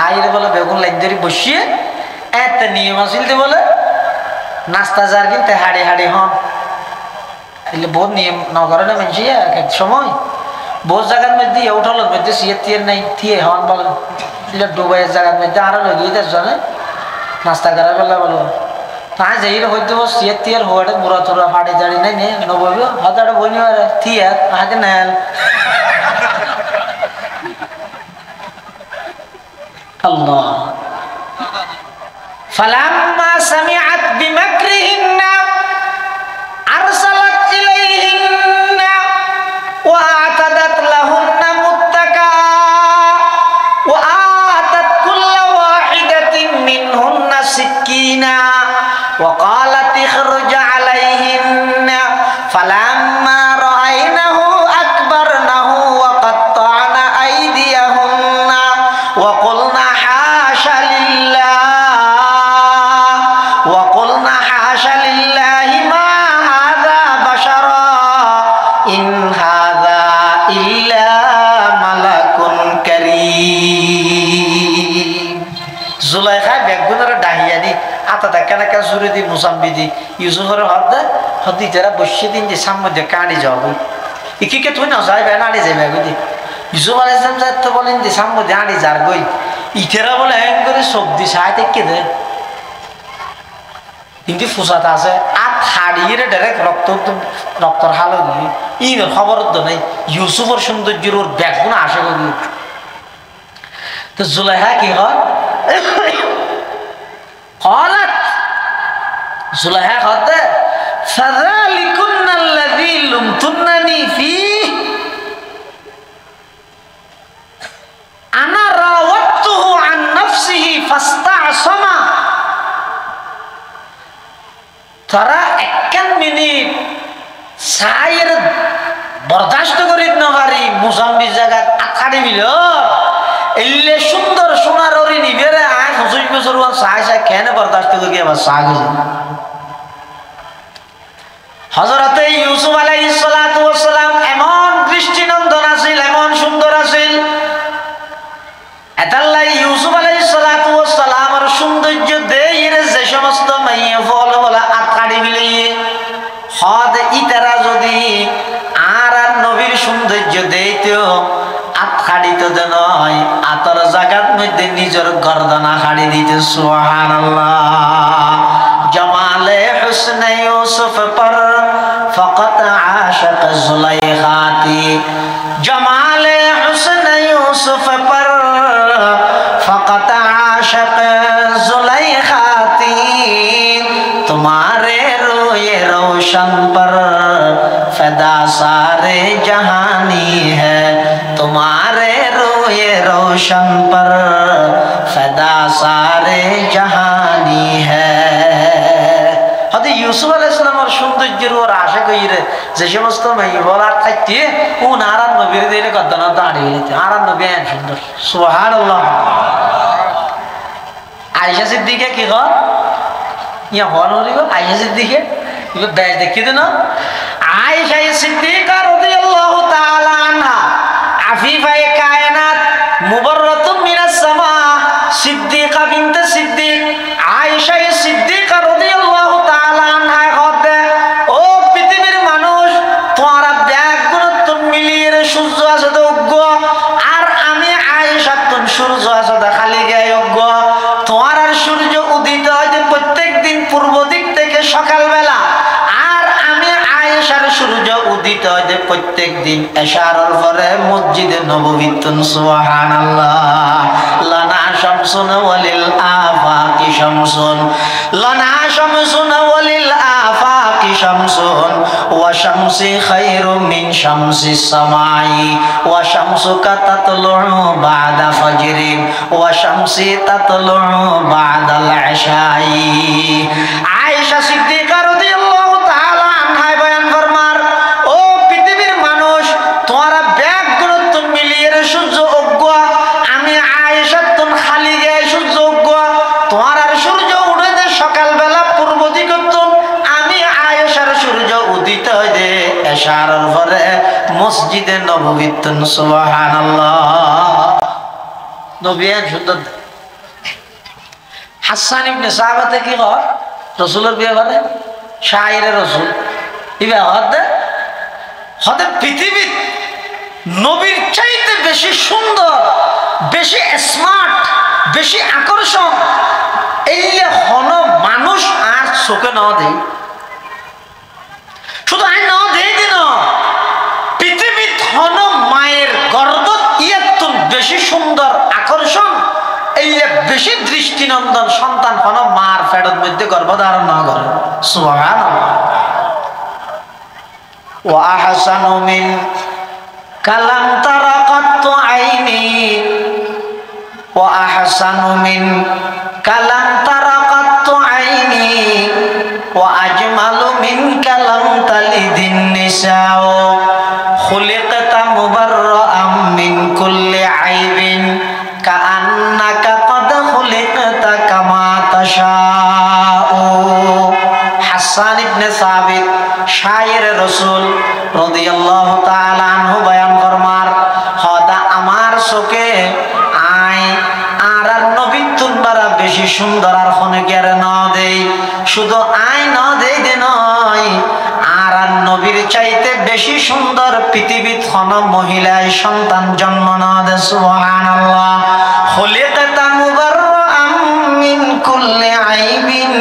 আইরে বলে বেগুন লাইন ধরে বসিয়ে এতে নিয়ম আসিল বলে নাস্তা যার কিনতে হাড়ি হাড়ি হন এলে বহুত নিয়ম নগরে না মানছি এক সময় বহুত জায়গার মধ্যে উঠালোর মধ্যে সিয়ে টিয়ের নাই থিয়ে হন বলে ডুবাইয়ের জায়গার মধ্যে আরো লগিয়ে দেশ জানে নাস্তা করা বেলা বলো তাই যাই হয়তো সিয়ে টিয়ের হওয়াটা মুড়া চুরা ফাড়ি জাড়ি নাই নে নবইব হাজারটা বই নিবার থিয়ে হাতে নেল আল্লাহ فلما سمعت بمكرهن أرسلت إليهن وأعتدت لهن متكئا وآتت كل واحدة منهن سكينا وقالت اخرج عليهن فلما رأينه أكبرنه وقطعن أيديهن وقلنا حاش لله ما هذا بشرا إن هذا إلا ملك كريم জুলাইখা বেগুনের ডাহিয়া দি আতা দেখা না কেন সুরে দি মুসাম্বি দি ইউসুফের হদি যারা বসিয়ে দিন যে সামনে কাঁড়ি যাবো ইকে তুই না যাই বেড়া আড়ি যাই বেগু দি ইউসুফ আলাইহিস সালাম যাতে বলেন যে সামনে আড়ি যার গই ইটেরা বলে হ্যাং করে সবজি সাহায্য কে দেয় কিন্তু ফুসাতে আছে আর হাড়িয়ে ডাইরেক্ট রক্তর হালো গিয়ে ইনের খবর তো নাই ইউসুফের সৌন্দর্যের ওর ব্যাগুন আসে গিয়ে তো জুলাইখা কি হয় قالت زليخا قد فذلكن الذي لمتنني فيه أنا راودته عن نفسه فاستعصم ترى একখান মিনিট সাইর বরদাস্ত করিত না পারি মুসাম্বি জায়গা আখাড়ি বিল এলে সুন্দর সোনার ওরি নিবেরে আয় 25 বছর ওয়ান সাই সাই কেন বরদাস্ত করি আবার সাগ হযরত ইউসুফ আলাইহিস সালাতু ওয়াস সালাম এমন দৃষ্টিনন্দন আছিল এমন সুন্দর আছিল এতাল্লাই ইউসুফ আলাইহিস সালাতু ওয়াস সালামের সৌন্দর্য দেইরে যে সমস্ত মাইয়া ফল বলা আখাড়ি বিলিয়ে হদ ইতারা যদি আর নবীর সৌন্দর্য দেইতো আখাড়িত নয় আতর জাগাত মধ্যে নিজের গর্দনা হাড়ি দিতে সুবহানাল্লাহ জামালে হুসনে ইউসুফ পর ফকত আশক জুলাইখাতি জামালে হুসনে ইউসুফ পর ফকত আশক জুলাইখাতি तुम्हारे रोए रोशन पर फदा सारे जहानी है तुम्हारे रोए रोशन पर फदा सारे जहानी है হয়তো ইউসুফ আলাইহিস সালামের সৌন্দর্যের ওর আশা কইরে যে সমস্ত মেয়ে বলার থাকতে ও নারায়ণ নবীর দিনে গদ্দানা দাঁড়িয়ে গেছে নারায়ণ নবী এন সুন্দর সুবহানাল্লাহ আয়েশা সিদ্দিকা কি হয় ইয়া হন হরিব আয়েশা সিদ্দিকা বেশ দেখিয়ে দেন আয়েশা সিদ্দিকা রাদিয়াল্লাহু তাআলা আনহা আফিফায়ে কায়নাত মুবাররাতুম মিনাস সামা সিদ্দিকা বিনতে সিদ্দিক আয়েশা সিদ্দিকা রাদিয়াল্লাহু তাআলা আনহা কতে ও পৃথিবীর মানুষ তোমরা ব্যাগ গুরুত্ব মিলিয়ে সূর্য আছে তো উগ্র আর আমি আয়েশা তুম সূর্য আছে তো খালি গায়ে উগ্র তোমার আর সূর্য উদিত হয় প্রত্যেকদিন পূর্ব দিক থেকে সকালবেলা আর আমি আয়েশার সূর্য উদিত হয় প্রত্যেক দিন এশার পরে মসজিদে নববীতে সুবহানাল্লাহ লানা শামসুন ওয়ালিল আফাকি শামসুন লানা শামসুন ওয়ালিল আফাকি শামসুন ওয়া শামসি খায়রু মিন শামসিস সামাই ওয়া শামসুকা তাতলু বাদা ফজরিন ওয়া শামসি তাতলু বাদাল ইশাই। আয়েশা সিদ্দিকা রাদিয়াল্লাহু তাআলা আনহা বয়ান ফরমার, ও পৃথিবীর মানুষ তোমরা ব্যাগ গুরুত্ব মিলিয়ে সূর্য অজ্ঞ, আমি আয়েশা তুন খালি গায়ে সূর্য অজ্ঞ, তোমরা সূর্য উঠে সকালবেলা পূর্ব দিকে, আমি আয়েশার সূর্য উদিত হইতে এশার পরে মসজিদে নববীতে সুবহানাল্লাহ। নবী সুন্দর। হাসান ইবনে সাহাবাতে কি হয় রসুলের বিয়ে করে শায়ের রসুল ইবে হতে পৃথিবীর নবীর চাইতে বেশি সুন্দর, বেশি স্মার্ট, বেশি আকর্ষণ এই হন মানুষ আর চোখে না দেয়। শুধু আই না দেয় দিন পৃথিবীর হন মায়ের গর্ভ ইয়াত বেশি সুন্দর আকর্ষণ এই বেশি দৃষ্টিনন্দন সন্তান হন মার ফেরত মধ্যে গর্ভধারণ না করে। সুবহানাল্লাহ। ওয়া আহসানু মিন কালাম তারাকাত আইনি ওয়া আহসানু মিন কালাম তারাকাত আইনি ওয়া আজমালু মিন কালাম তালিদিন নিসাও খুলিকতা মুবাররাআম মিন কুল্লি আইবিন কাআন্নাকা ক্বাদ খুলিকতা কামা তাশাউ। হাসান ইবনে সাবিত শায়ের রাসূল রাদিয়াল্লাহু তাআলা আনহু বয়ান ফরমার, হদা আমার চোখে আই আর নবী তুনবারা বেশি সুন্দর আর ফোনে কের না দেই, শুধু আই না দেই দে নয় আর নবীর চাইতে বেশি সুন্দর পৃথিবীত কোন মহিলায় সন্তান জন্ম না দে। সুবহানাল্লাহ। খুলিকতা মুবাররাআম মিন কুল্লি আইবিন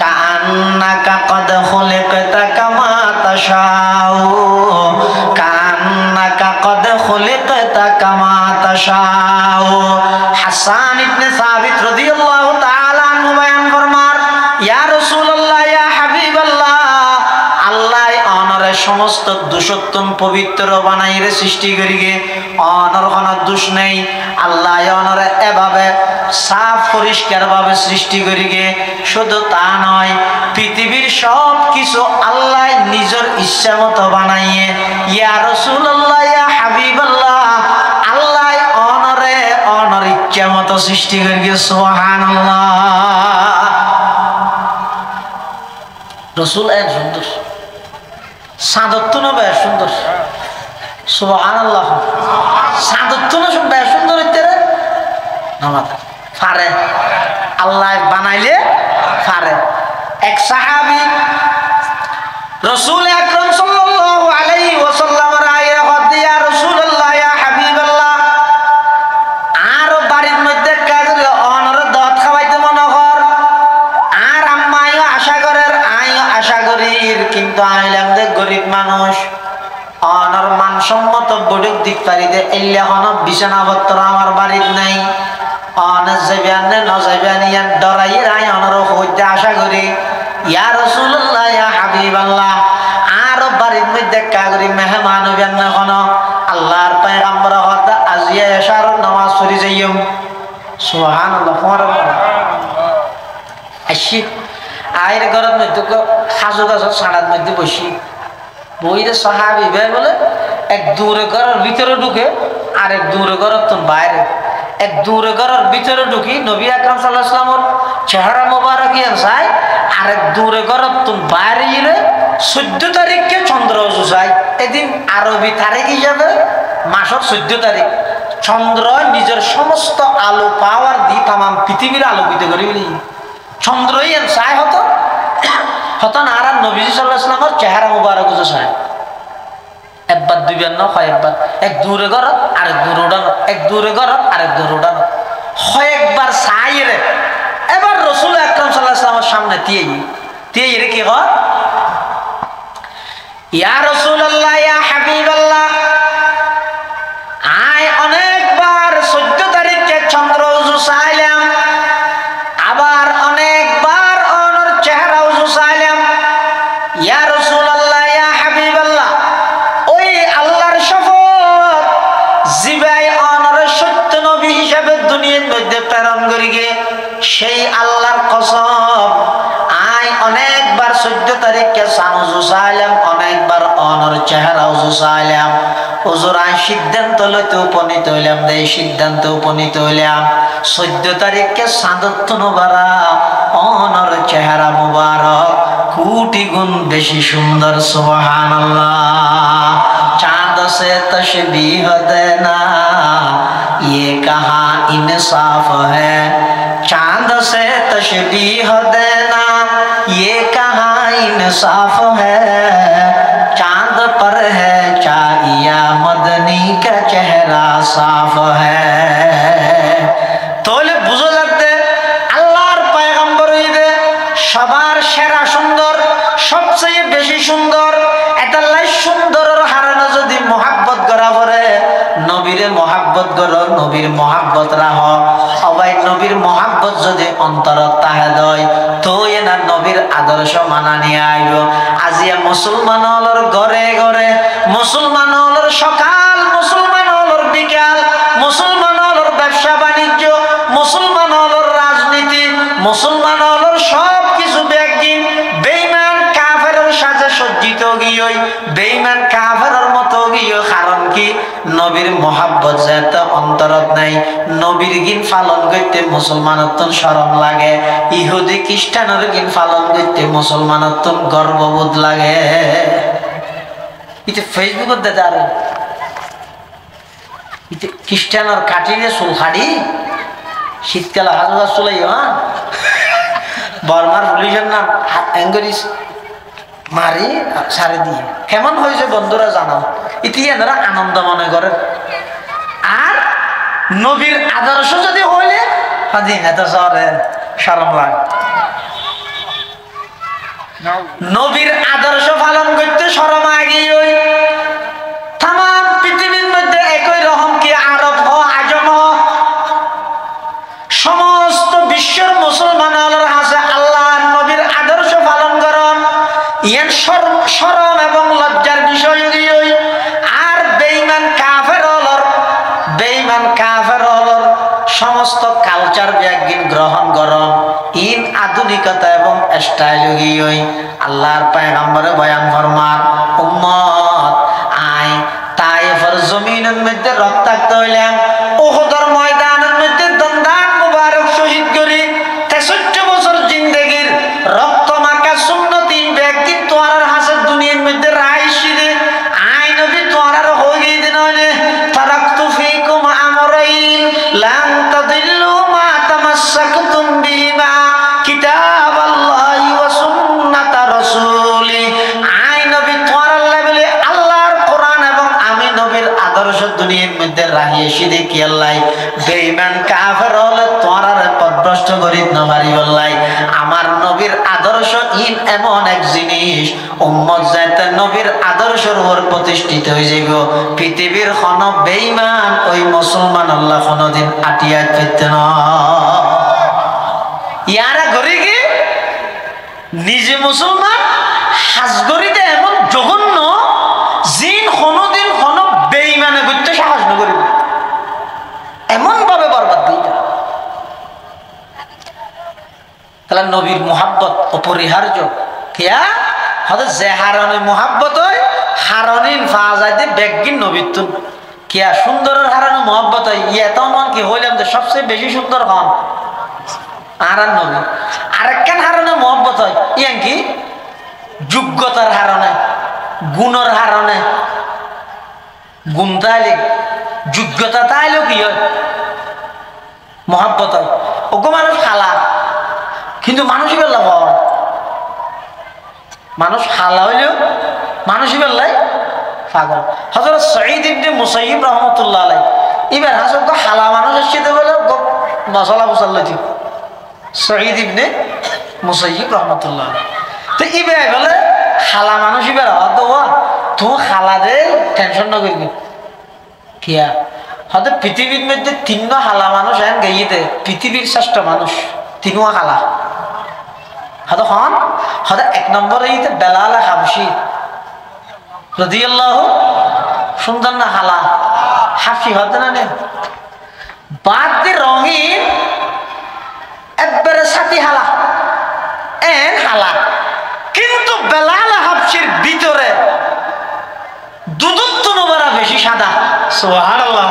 কাআন্নাকা ক্বাদ খুলিকতা কামা তাশাউ কাআন্নাকা ক্বাদ খুলিকতা কামা তাশাউ। হাসান ইবনে সাবিত রাদিয়াল্লাহু তাআলা আনহু বয়ান ফরমার, ইয়া রাসূলুল্লাহ ইয়া হাবিবাল্লাহ, আল্লাহ অনরে সমস্ত দোষত্বন পবিত্র বানাইরে সৃষ্টি করিগে, অনর কোন দোষ নেই। আল্লাহ অনরে এভাবে সাফ পরিষ্কার ভাবে সৃষ্টি করিগে, শুধু তা নয় পৃথিবীর সব কিছু আল্লাহ নিজের ইচ্ছা মতো বানাইয়ে। ইয়া রাসূলুল্লাহ ইয়া হাবিবাল্লাহ, আল্লাহ অনরে অনর ইচ্ছা মতো সৃষ্টি করিগে। সুবহানাল্লাহ। রসুল এক সুন্দর, সাদত্তন বেশ সুন্দর। সুবহানাল্লাহ। সাদত্তন বেশ সুন্দর ইত্যাদি নামাতা ফারে আল্লাহ বানাইলে ফারে। এক সাহাবী রাসূল আকরাম সাল্লাল্লাহু আলাইহি ওয়াসাল্লামের আয়ে হদ, ইয়া রাসূলুল্লাহ ইয়া হাবিবাল্লাহ, আর বাড়ির মধ্যে কাজ অনর দাওয়াত খাওয়াইতে মনে কর, আর আম্মাইও আশা করের আইও আশা করির, কিন্তু আইলাম যে গরিব মানুষ অনর মানসম্মত বড়ক দিক পারিতে এল্লা হন বিছানাপত্র আমার বাড়ির নাই, অনার যাইবানে ন যাইবানিয়ান ডরাইয়ের আই অনর হইতে আশা করি। ইয়া রাসূলুল্লাহ ইয়া হাবিবাল্লাহ, আর বাড়ির মধ্যে কাগরি মেহমান হইবেন না কোন, আল্লাহর পয়গম্বর হতা আজিয়া এশার নামাজ পড়ি যাইম। সুবহানাল্লাহ। আসি আয়ের ঘরের মধ্যে খাজু গাছের ছাড়ার মধ্যে বসি বইরে সাহাবী ভাই বলে এক দূরে ঘরের ভিতরে ঢুকে আর এক দূরে ঘরের তো বাইরে, এক দূরে ঘরের ভিতরে ঢুকি নবী আকরাম সাল্লাল্লাহু আলাইহি ওয়াসাল্লামের চেহারা মোবারক ইয়ান চাই, আর এক দূরে ঘরের তো বাইরে ইলে 14 তারিখকে চন্দ্র চাই। এদিন আরবি তারিখ হিসাবে মাসের 14 তারিখ চন্দ্র নিজের সমস্ত আলো পাওয়ার দি তাম পৃথিবীর আলোকিত করি চন্দ্র ইয়ান চাই হতো হতো না। আর নবীজি সাল্লাল্লাহু আলাইহি ওয়াসাল্লামের চেহারা মোবারক চাই একবার দুইবার না হয়, একবার এক দূরে ঘরত আরেক দূরে উড়ানো, এক দূরে ঘরত আরেক দূরে উড়ানো হয়, একবার চাই রে। এবার রাসূল আকরাম সাল্লাল্লাহু আলাইহি ওয়াসাল্লামের সামনে দিয়ে রে কি হয়, ইয়া রাসূলুল্লাহ, ইয়া হাবিবাল্লাহ, আয় অনেকবার 14 তারিখে চন্দ্র উজু চাইলাম, আবার অনেকবার ওনার চেহারা উজু চাইলাম। ইয়া রাসূলুল্লাহ, ইয়া হাবিবাল্লাহ, ওই আল্লাহর শপথ জিবাই ওনার সত্য নবী হিসেবে দুনিয়ার মধ্যে প্রেরণ করিগে, সেই আল্লাহর কসম আয় অনেকবার 14 তারিখে চান উজু চাইলাম, অনেকবার ওনার চেহারা উজু চাইলাম। হুজুর আই সিদ্ধান্ত লইতে উপনীত হইলাম, এই সিদ্ধান্ত উপনীত হইলাম 14 তারিখে সাদত নবারা অনর চেহারা মুবারক কোটি গুণ বেশি সুন্দর। সুবহানাল্লাহ। চাঁদ সে তশবীহ দেনা ये कहाँ इंसाफ है, चांद से तशबीह देना ये कहाँ इंसाफ है, चांद पर है चाहिया मदनी का चेहरा साफ है। তাহলে বুঝো যাতে আল্লাহর পয়গম্বর হইবে সবার সেরা সুন্দর, সবচেয়ে বেশি সুন্দর। এটা লাই সুন্দরের হারানো যদি মহাব্বত করা পড়ে, নবীরে মহাব্বত করো, নবীর মহাব্বত রাহ। সবাই নবীর মহাব্বত যদি অন্তরত তাহে দয় তো এনা নবীর আদর্শ মানা নিয়ে আইব। আজিয়া মুসলমান হলর ঘরে ঘরে, মুসলমান হলর সকাল, মুসলমান হলর বিকাল, মুসলমান হলর ব্যবসা বাণিজ্য, মুসলমান হলর রাজনীতি, মুসলমান হলর সব কিছু ব্যাগিন বেঈমান কাফেরের সাজে সজ্জিত গিয়ে, বেঈমান কাফেরের মতো গিয়ে। কারণ কি? নবীর মহাব্বত যেতে অন্তরত নাই। নবীর গিন পালন করতে মুসলমানত্বন শরম লাগে, ইহুদি খ্রিস্টানের গিন পালন করতে মুসলমানত্বন গর্ববোধ লাগে। এটা ফেসবুকত দেখা আর খ্রিস্টানের কাটিলে চুল খাড়ি শীতকালে হাজার চুলাই বর্মার পুলিশের নাম হাত অ্যাঙ্গরিস মারি সারে দিয়ে কেমন হয়েছে বন্ধুরা জানাও। ইতিহাসরা আনন্দ মনে করে। আর নবীর আদর্শ যদি হইলে শরম লাগে। নবীর আদর্শ পালন করতে শরম আগে ওই তাম পৃথিবীর মধ্যে একই রকম কি আরব হ আজম হ সমস্ত বিশ্বের মুসলমান আছে আল্লাহ নবীর আদর্শ পালন করন, ইয়ান শরম এবং লজ্জার বিষয়। আর বেঈমান কাফের হলর, বেঈমান কাফের হলর সমস্ত কালচার ব্যাগিন গ্রহণ করন, ইন আধুনিকতা এবং স্টাইল গিয়ে আল্লাহর পয়গম্বরে বয়ান ফরমান, উম্মত আয় তায়েফের জমিনের মধ্যে রক্তাক্ত হইলাম, উহুদের ময়দানের মধ্যে দন্দান মুবারক শহীদ করি 63 বছর জিন্দেগির রক্ত মাখা সুন্নতি ব্যক্তি তোমার হাসে দুনিয়ার মধ্যে রাইশিরে আই নবী তোমার হয়ে দিন তারাকতু ফিকুম আমরাইন লান তাদিল্লু মা তামাসসাকতুম বিহিমা কিতাবাল্লাহি ওয়া সুন্নাতা রাসূলি। আই নবী তোমার আল্লাহ বলে আল্লাহর কোরআন এবং আমি নবীর আদর্শ দুনিয়ার মধ্যে রাহিয়েছি দেখি আল্লাহ বেঈমান কাফের হলে তোমার পথভ্রষ্ট করিত না পারি বললাই। আমার নবীর আদর্শ ইন এমন এক জিনিস উম্মত যাতে নবীর আদর্শের উপর প্রতিষ্ঠিত হয়ে যাইব, পৃথিবীর কোন বেঈমান ওই মুসলমান আল্লাহ কোনদিন আটিয়া ফিরতে না। ইয়ারা ঘরে কি নিজে মুসলমান হাজগরিতে এমন জঘন্য জিন কোনদিন কোন বেঈমানে করতে সাহস না করিব, এমন ভাবে বরবাদ দিই। তাহলে নবীর মোহাব্বত অপরিহার্য। কিয়া হয়তো যে হারণে মোহাব্বত হয় হারণিন ফাজাইতে বেগিন নবীতুন কিয়া সুন্দরের হারানো মোহাব্বত হয় ইয়া তেমন কি হইলাম যে সবচেয়ে বেশি সুন্দর হন আর নবী। আরেকখান হারণে মোহাব্বত হয় ইয়ান কি যোগ্যতার হারণে, গুণের হারণে। গুণ তাইলে যোগ্যতা তাইলেও কি হয় মোহাব্বত হয়। ওগো মানুষ খালা কিন্তু মানুষই বেলা পাওয়া, মানুষ খালা হইলেও মানুষই বেলায় পাগল। হযরত সঈদ ইবনে মুসাইয়িব রাহমাতুল্লাহ আলাইহি এবার হাসব খালা মানুষ এসে বলে মশলা মুসাল্লাতি সঈদ ইবনে মুসাইয়িব রাহমাতুল্লাহ আলাইহি তো এবার বলে খালা মানুষই বেড়া হতো তুমি খালা দে টেনশন না করবি কিয়া হয়তো পৃথিবীর মধ্যে তিন হালা মানুষ এখন গাইতে পৃথিবীর শ্রেষ্ঠ মানুষ তিনও হালা হয়তো হন হয়তো এক নম্বরে বেলাল হাবশি রাদিয়াল্লাহু সুন্দর না হালা হাবশি হতে না নে বাদ রঙিন একবারে সাথী হালা এন হালা কিন্তু বেলাল হাবশির ভিতরে দুধত্ব মোবারা বেশি সাদা সুবহানাল্লাহ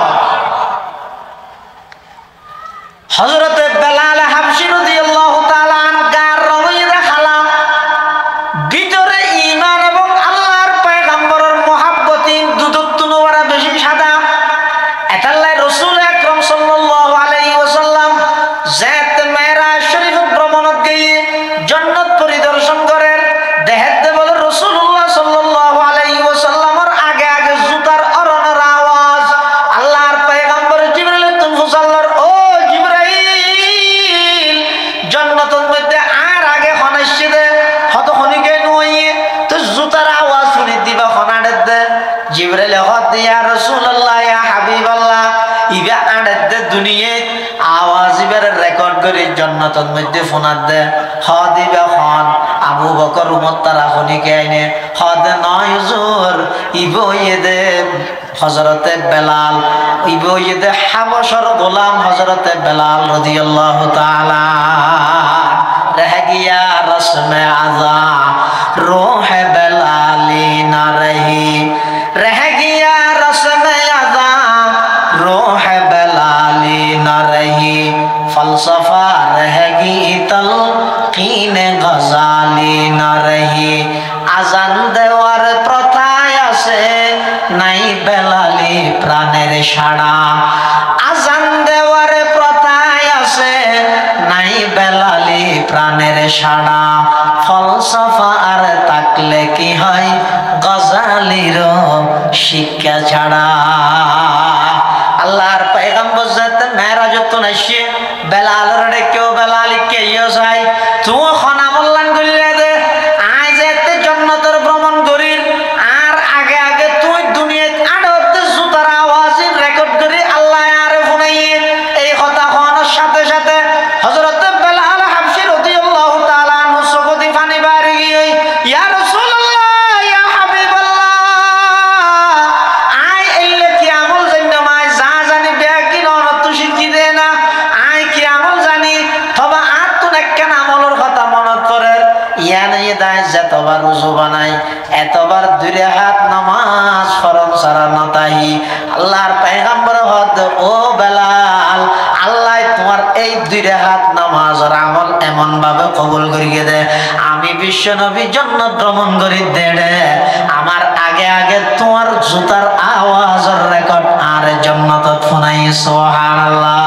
হযরতে বেলাল হাবশি রাদিয়াল্লাহু তাআলা গার রঙিন হালা ভিতরে ঈমান এবং আল্লাহর পয়গম্বরের মহব্বতে দুধত্ব মোবারা বেশি সাদা এটাল্লাই রাসূল আকরাম সাল্লাল্লাহু আলাইহি ওয়াসাল্লাম জাত মেরাজ শরীফ ভ্রমণত গিয়ে জান্নাত পরিদর্শন করেন দেখতে বলে রাসূলুল্লাহ সাল্লাল্লাহু আলাইহি ওয়াসাল্লামের আগে আগে জুতার অরণের আওয়াজ আল্লাহর পয়গম্বর জিবরাইল তুমফুসাল্লার ও জিবরাইল জান্নাতের মধ্যে আর আগে হনাইছে দে হত হনিকে নইয়ে তো জুতার আওয়াজ শুনি দিবা হনাড়ে দে জিবরাইল হত ইয়া রাসূলুল্লাহ ইয়া হাবিবাল্লাহ ইবা আড়ে দে দুনিয়ায় আওয়াজ ইবার রেকর্ড করে জান্নাতের মধ্যে ফোনাত দে হদিবা খন আবু বকর উমর তারা হনিকে আইনে হদ নয় হুজুর ইবয়ে দে হযরতে বেলাল ইবয়ে দে হাবশর গোলাম হযরতে বেলাল রাদিয়াল্লাহু তাআলা রহ গিয়া রসমে আযা রূহ বেলালি না রহি রহ গিয়া রসমে আযা রূহ বেলালি না রহি ফলসফা রহ গি তলকিন গজালি না রহি আজান দেওয়ার প্রথায় আছে নাই বেলালি প্রাণের সাড়া আজান দেওয়ার প্রথায় আছে নাই বেলালি প্রাণের সাড়া ফলসফা আর তাকলে কি হয় গজালির শিক্ষা ছাড়া আল্লাহর পয়গম্বর জাত মেরাজত নাইছে বেলালের ডেকেও বেলাল কে ইয়সাই তুই খনামল্লান গল্লা দে আই যেতে জান্নাতের ভ্রমণ করির আর আগে আগে তুই দুনিয়াত আড়তে জুতার আওয়াজ রেকর্ড করে আল্লাহ আর ফোনাইয়ে এই কথা হওয়ার সাথে সাথে হযরত বেলাল হাবশি রাদিয়াল্লাহু তাআলা আনহু সগতি পানি বাড়ি গিয়ে ইয়া রাসূলুল্লাহ ইয়া হাবিবাল্লাহ আই এলে কি আমল জানি মাই যা জানি বেকি নরত শিখি দে না আই কি আমল জানি তবে আর তো একখান আমলের কথা মনত পড়ে ইয়া নাই দায় যতবার রুজু বানাই এতবার দুই রাকাত নামাজ ফরজ সারা নতাহি আল্লাহর পয়গম্বর হদ ও বেলাল আল্লাহ তোমার এই দুই রাকাত নামাজের আমল এমন ভাবে কবুল করিয়ে দে আমি বিশ্ব নবী জান্নাত ভ্রমণ করি দে আমার আগে আগে তোমার জুতার আওয়াজের রেকর্ড আর জান্নাতত ফোনাই সুবহানাল্লাহ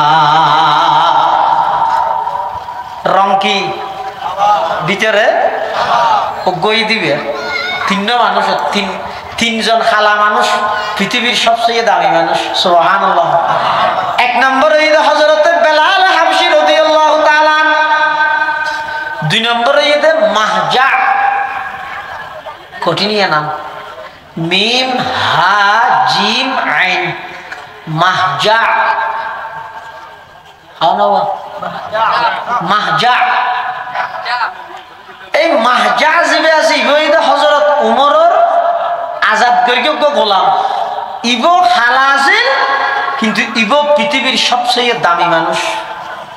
রং কি ভিতরে গই দিবে তিনটা মানুষ তিনজন খালা মানুষ পৃথিবীর সবচেয়ে দামি মানুষ সুবহানাল্লাহ এক নম্বরে হযরত বেলাল হাবশি রাদিয়াল্লাহু তাআলা দুই নম্বরে মাহজা কঠিনিয়া নাম মিম হা জিম আইন মাহজা মাহজা এই মাহজা জিবে আছে ইবো হযরত উমরের আজাদ করিকে গোলাম ইবো খালা আছে কিন্তু ইবো পৃথিবীর সবচেয়ে দামি মানুষ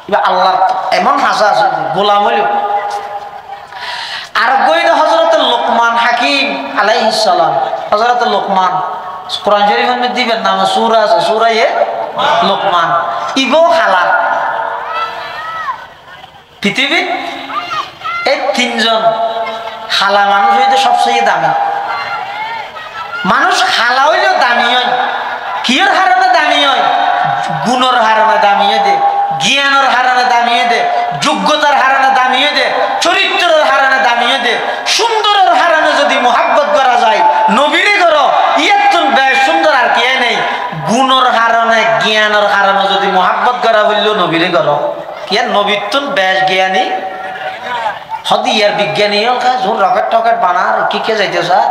ইবা আল্লাহর এমন হাসা আছে গোলাম হইল আর গইদ হযরত লোকমান হাকিম আলাইহিস সালাম হযরত লোকমান কোরআন শরীফের মধ্যে দিবেন নাম সূরা আছে সূরা লোকমান ইবো খালা পৃথিবীর এই তিনজন খালা মানুষ হইতে সবচেয়ে দামি মানুষ খালা হইলেও দামি হয় কিয়র হারণে দামি হয় গুণর হারণে দামি হয় দে জ্ঞানের হারণে দামি হয় দে যোগ্যতার হারণে দামি হয় দে চরিত্রের হারণে দামি হয় দে সুন্দরের হারণে যদি মোহাব্বত করা যায় নবীরে করো ইয়াতুন বেশ সুন্দর আর কি নেই গুণর হারণে জ্ঞানের হারণে যদি মোহাব্বত করা বললেও নবীরে করো কি নবীতুন বেশ জ্ঞানী হদি ইয়ার বিজ্ঞানী যখন রকেট টকেট বানার কি কে যাইতে স্যার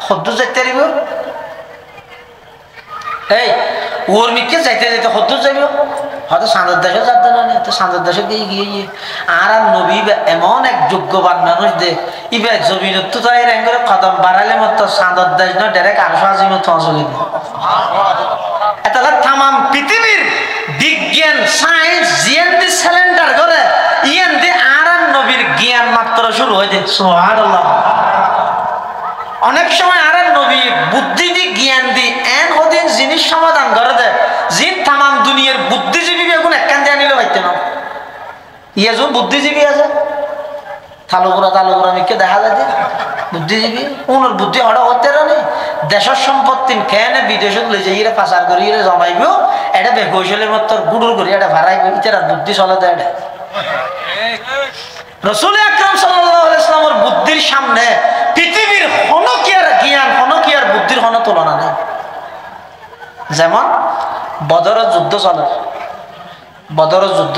সদ্য যাইতে পারিব এই ওর মিকে যাইতে যাইতে সদ্য যাইব হয়তো চাঁদের দেশে যাতে না তো চাঁদের দেশে দিয়ে গিয়ে আর নবী এমন এক যোগ্যবান মানুষ দে ইবে জমিনত তো তাই র্যাঙ্গরে কদম বাড়াইলে মতো চাঁদের দেশ না ডাইরেক্ট 800 মতো অঞ্চলে এটা তামাম পৃথিবীর বিজ্ঞান সায়েন্স জিএন দি সিলিন্ডার করে ইয়েন দি আর নবীর জ্ঞান মাত্র শুরু হয়েছে সুবহানাল্লাহ অনেক সময় আর নবী বুদ্ধি দি জ্ঞান দি এন হদিন জিনিস সমাধান করে দেয় জিন তামাম দুনিয়ার বুদ্ধিজীবী বেগুন একখান দিয়ে আনিলে পাইতে না ইয়ে যখন বুদ্ধিজীবী আছে তালুগুড়া মিকে দেখা যায় বুদ্ধিজীবী উনার বুদ্ধি হঠাৎ হতে রানি দেশের সম্পত্তি খেয়ে বিদেশত লই যাই পাচার করি জমাইব এটা বেকৌশলের মতো গুড়ুর করি এটা ভাড়াইব ইতার বুদ্ধি চলে দেয় এটা রাসূল আকরাম সাল্লাল্লাহু আলাইহি ওয়াসাল্লামের বুদ্ধির সামনে পৃথিবীর হনকিয়ার জ্ঞান হনকিয়ার বুদ্ধির কোনো তুলনা নেই যেমন বদরের যুদ্ধ চলে বদরের যুদ্ধ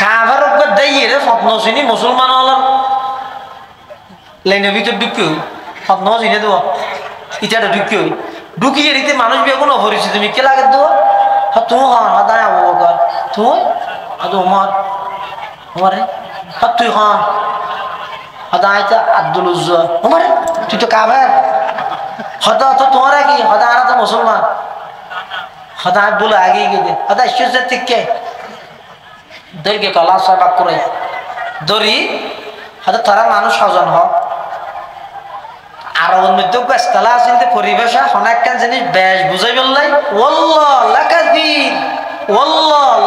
কাভার উপর দেইয়ে রে ফতন চিনি মুসলমান হলাম লাইনের ভিতর ঢুকি হই ফতন চিনে দেবো ইটাটা ঢুকি হই ঢুকিয়ে দিতে মানুষ বেগুন অপরিচিত তুমি কে লাগে দেবো তুমি হন হদায় আবু বকর তুই হয়তো উমর উমরে তুই হন হদায় আব্দুল উজ্জা উমরে তুই তো কাভার হদা তো তোমারা কি হদা আর তো মুসলমান হদা বলে আগে গিয়ে হদা ঈশ্বর থেকে দৈর্ঘ্য কলা সবাক করে দড়ি হয়তো তারা মানুষ স্বজন হোক আর ওর মধ্যে গাছতলা আছে পরিবেশ অনেক জিনিস বেশ বুঝাই বললাই ওল্লাহ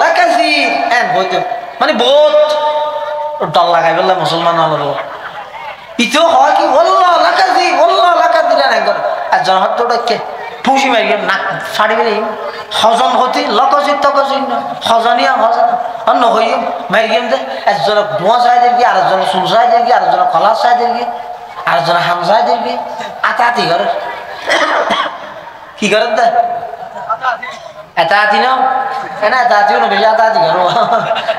লাকাজির এন হইতে মানে বহুত ডর লাগাই বললে মুসলমান হলো ইতেও হয় কি ওল্লাহ লাকাজির একদম আর জনহর তো কে ফুসি মারি নাক ফাড়ি গেলে হজন হতি লকজিত তকজিত হজনিয়া হজন অন্য হইম মারি গেম দে একজনের ধোঁয়া চাই দেখবি আরেকজনের চুল চাই দেখবি আরেকজনের কলা চাই দেখবি আরেকজনের হাম চাই দেখবি আতাহাতি ঘর কি ঘর দে এটা হাতি ন এনা এটা হাতিও না বেশি আতাহাতি ঘর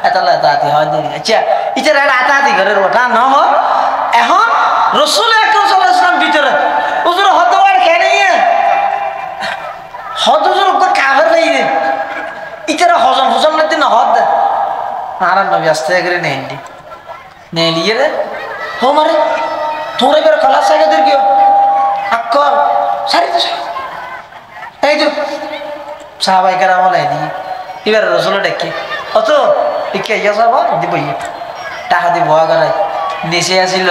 এটা আতাহাতি হয় দেখি আচ্ছা ইটা আতাহাতি ঘরের ওটা ন এখন রাসূল আকরাম সাল্লাল্লাহু আলাইহি ওয়াসাল্লাম ভিতরে হুজুর হতবার খেয়ে হজর কাভার নেই রে ইতারা হজম হজম না দিন হদ আর নবী আস্তে করে নেন্ডি নেলিয়ে রে হো মারে তোরে বের কলা সাইকে দের কিও আকল সারি তো এই তো সাহাবায়ে কেরাম লাই দি এবার রাসূল ডেকে অত ইকে ইয়া সাহাবা দিবই টাকা দি ভয় করে নিচে আসিল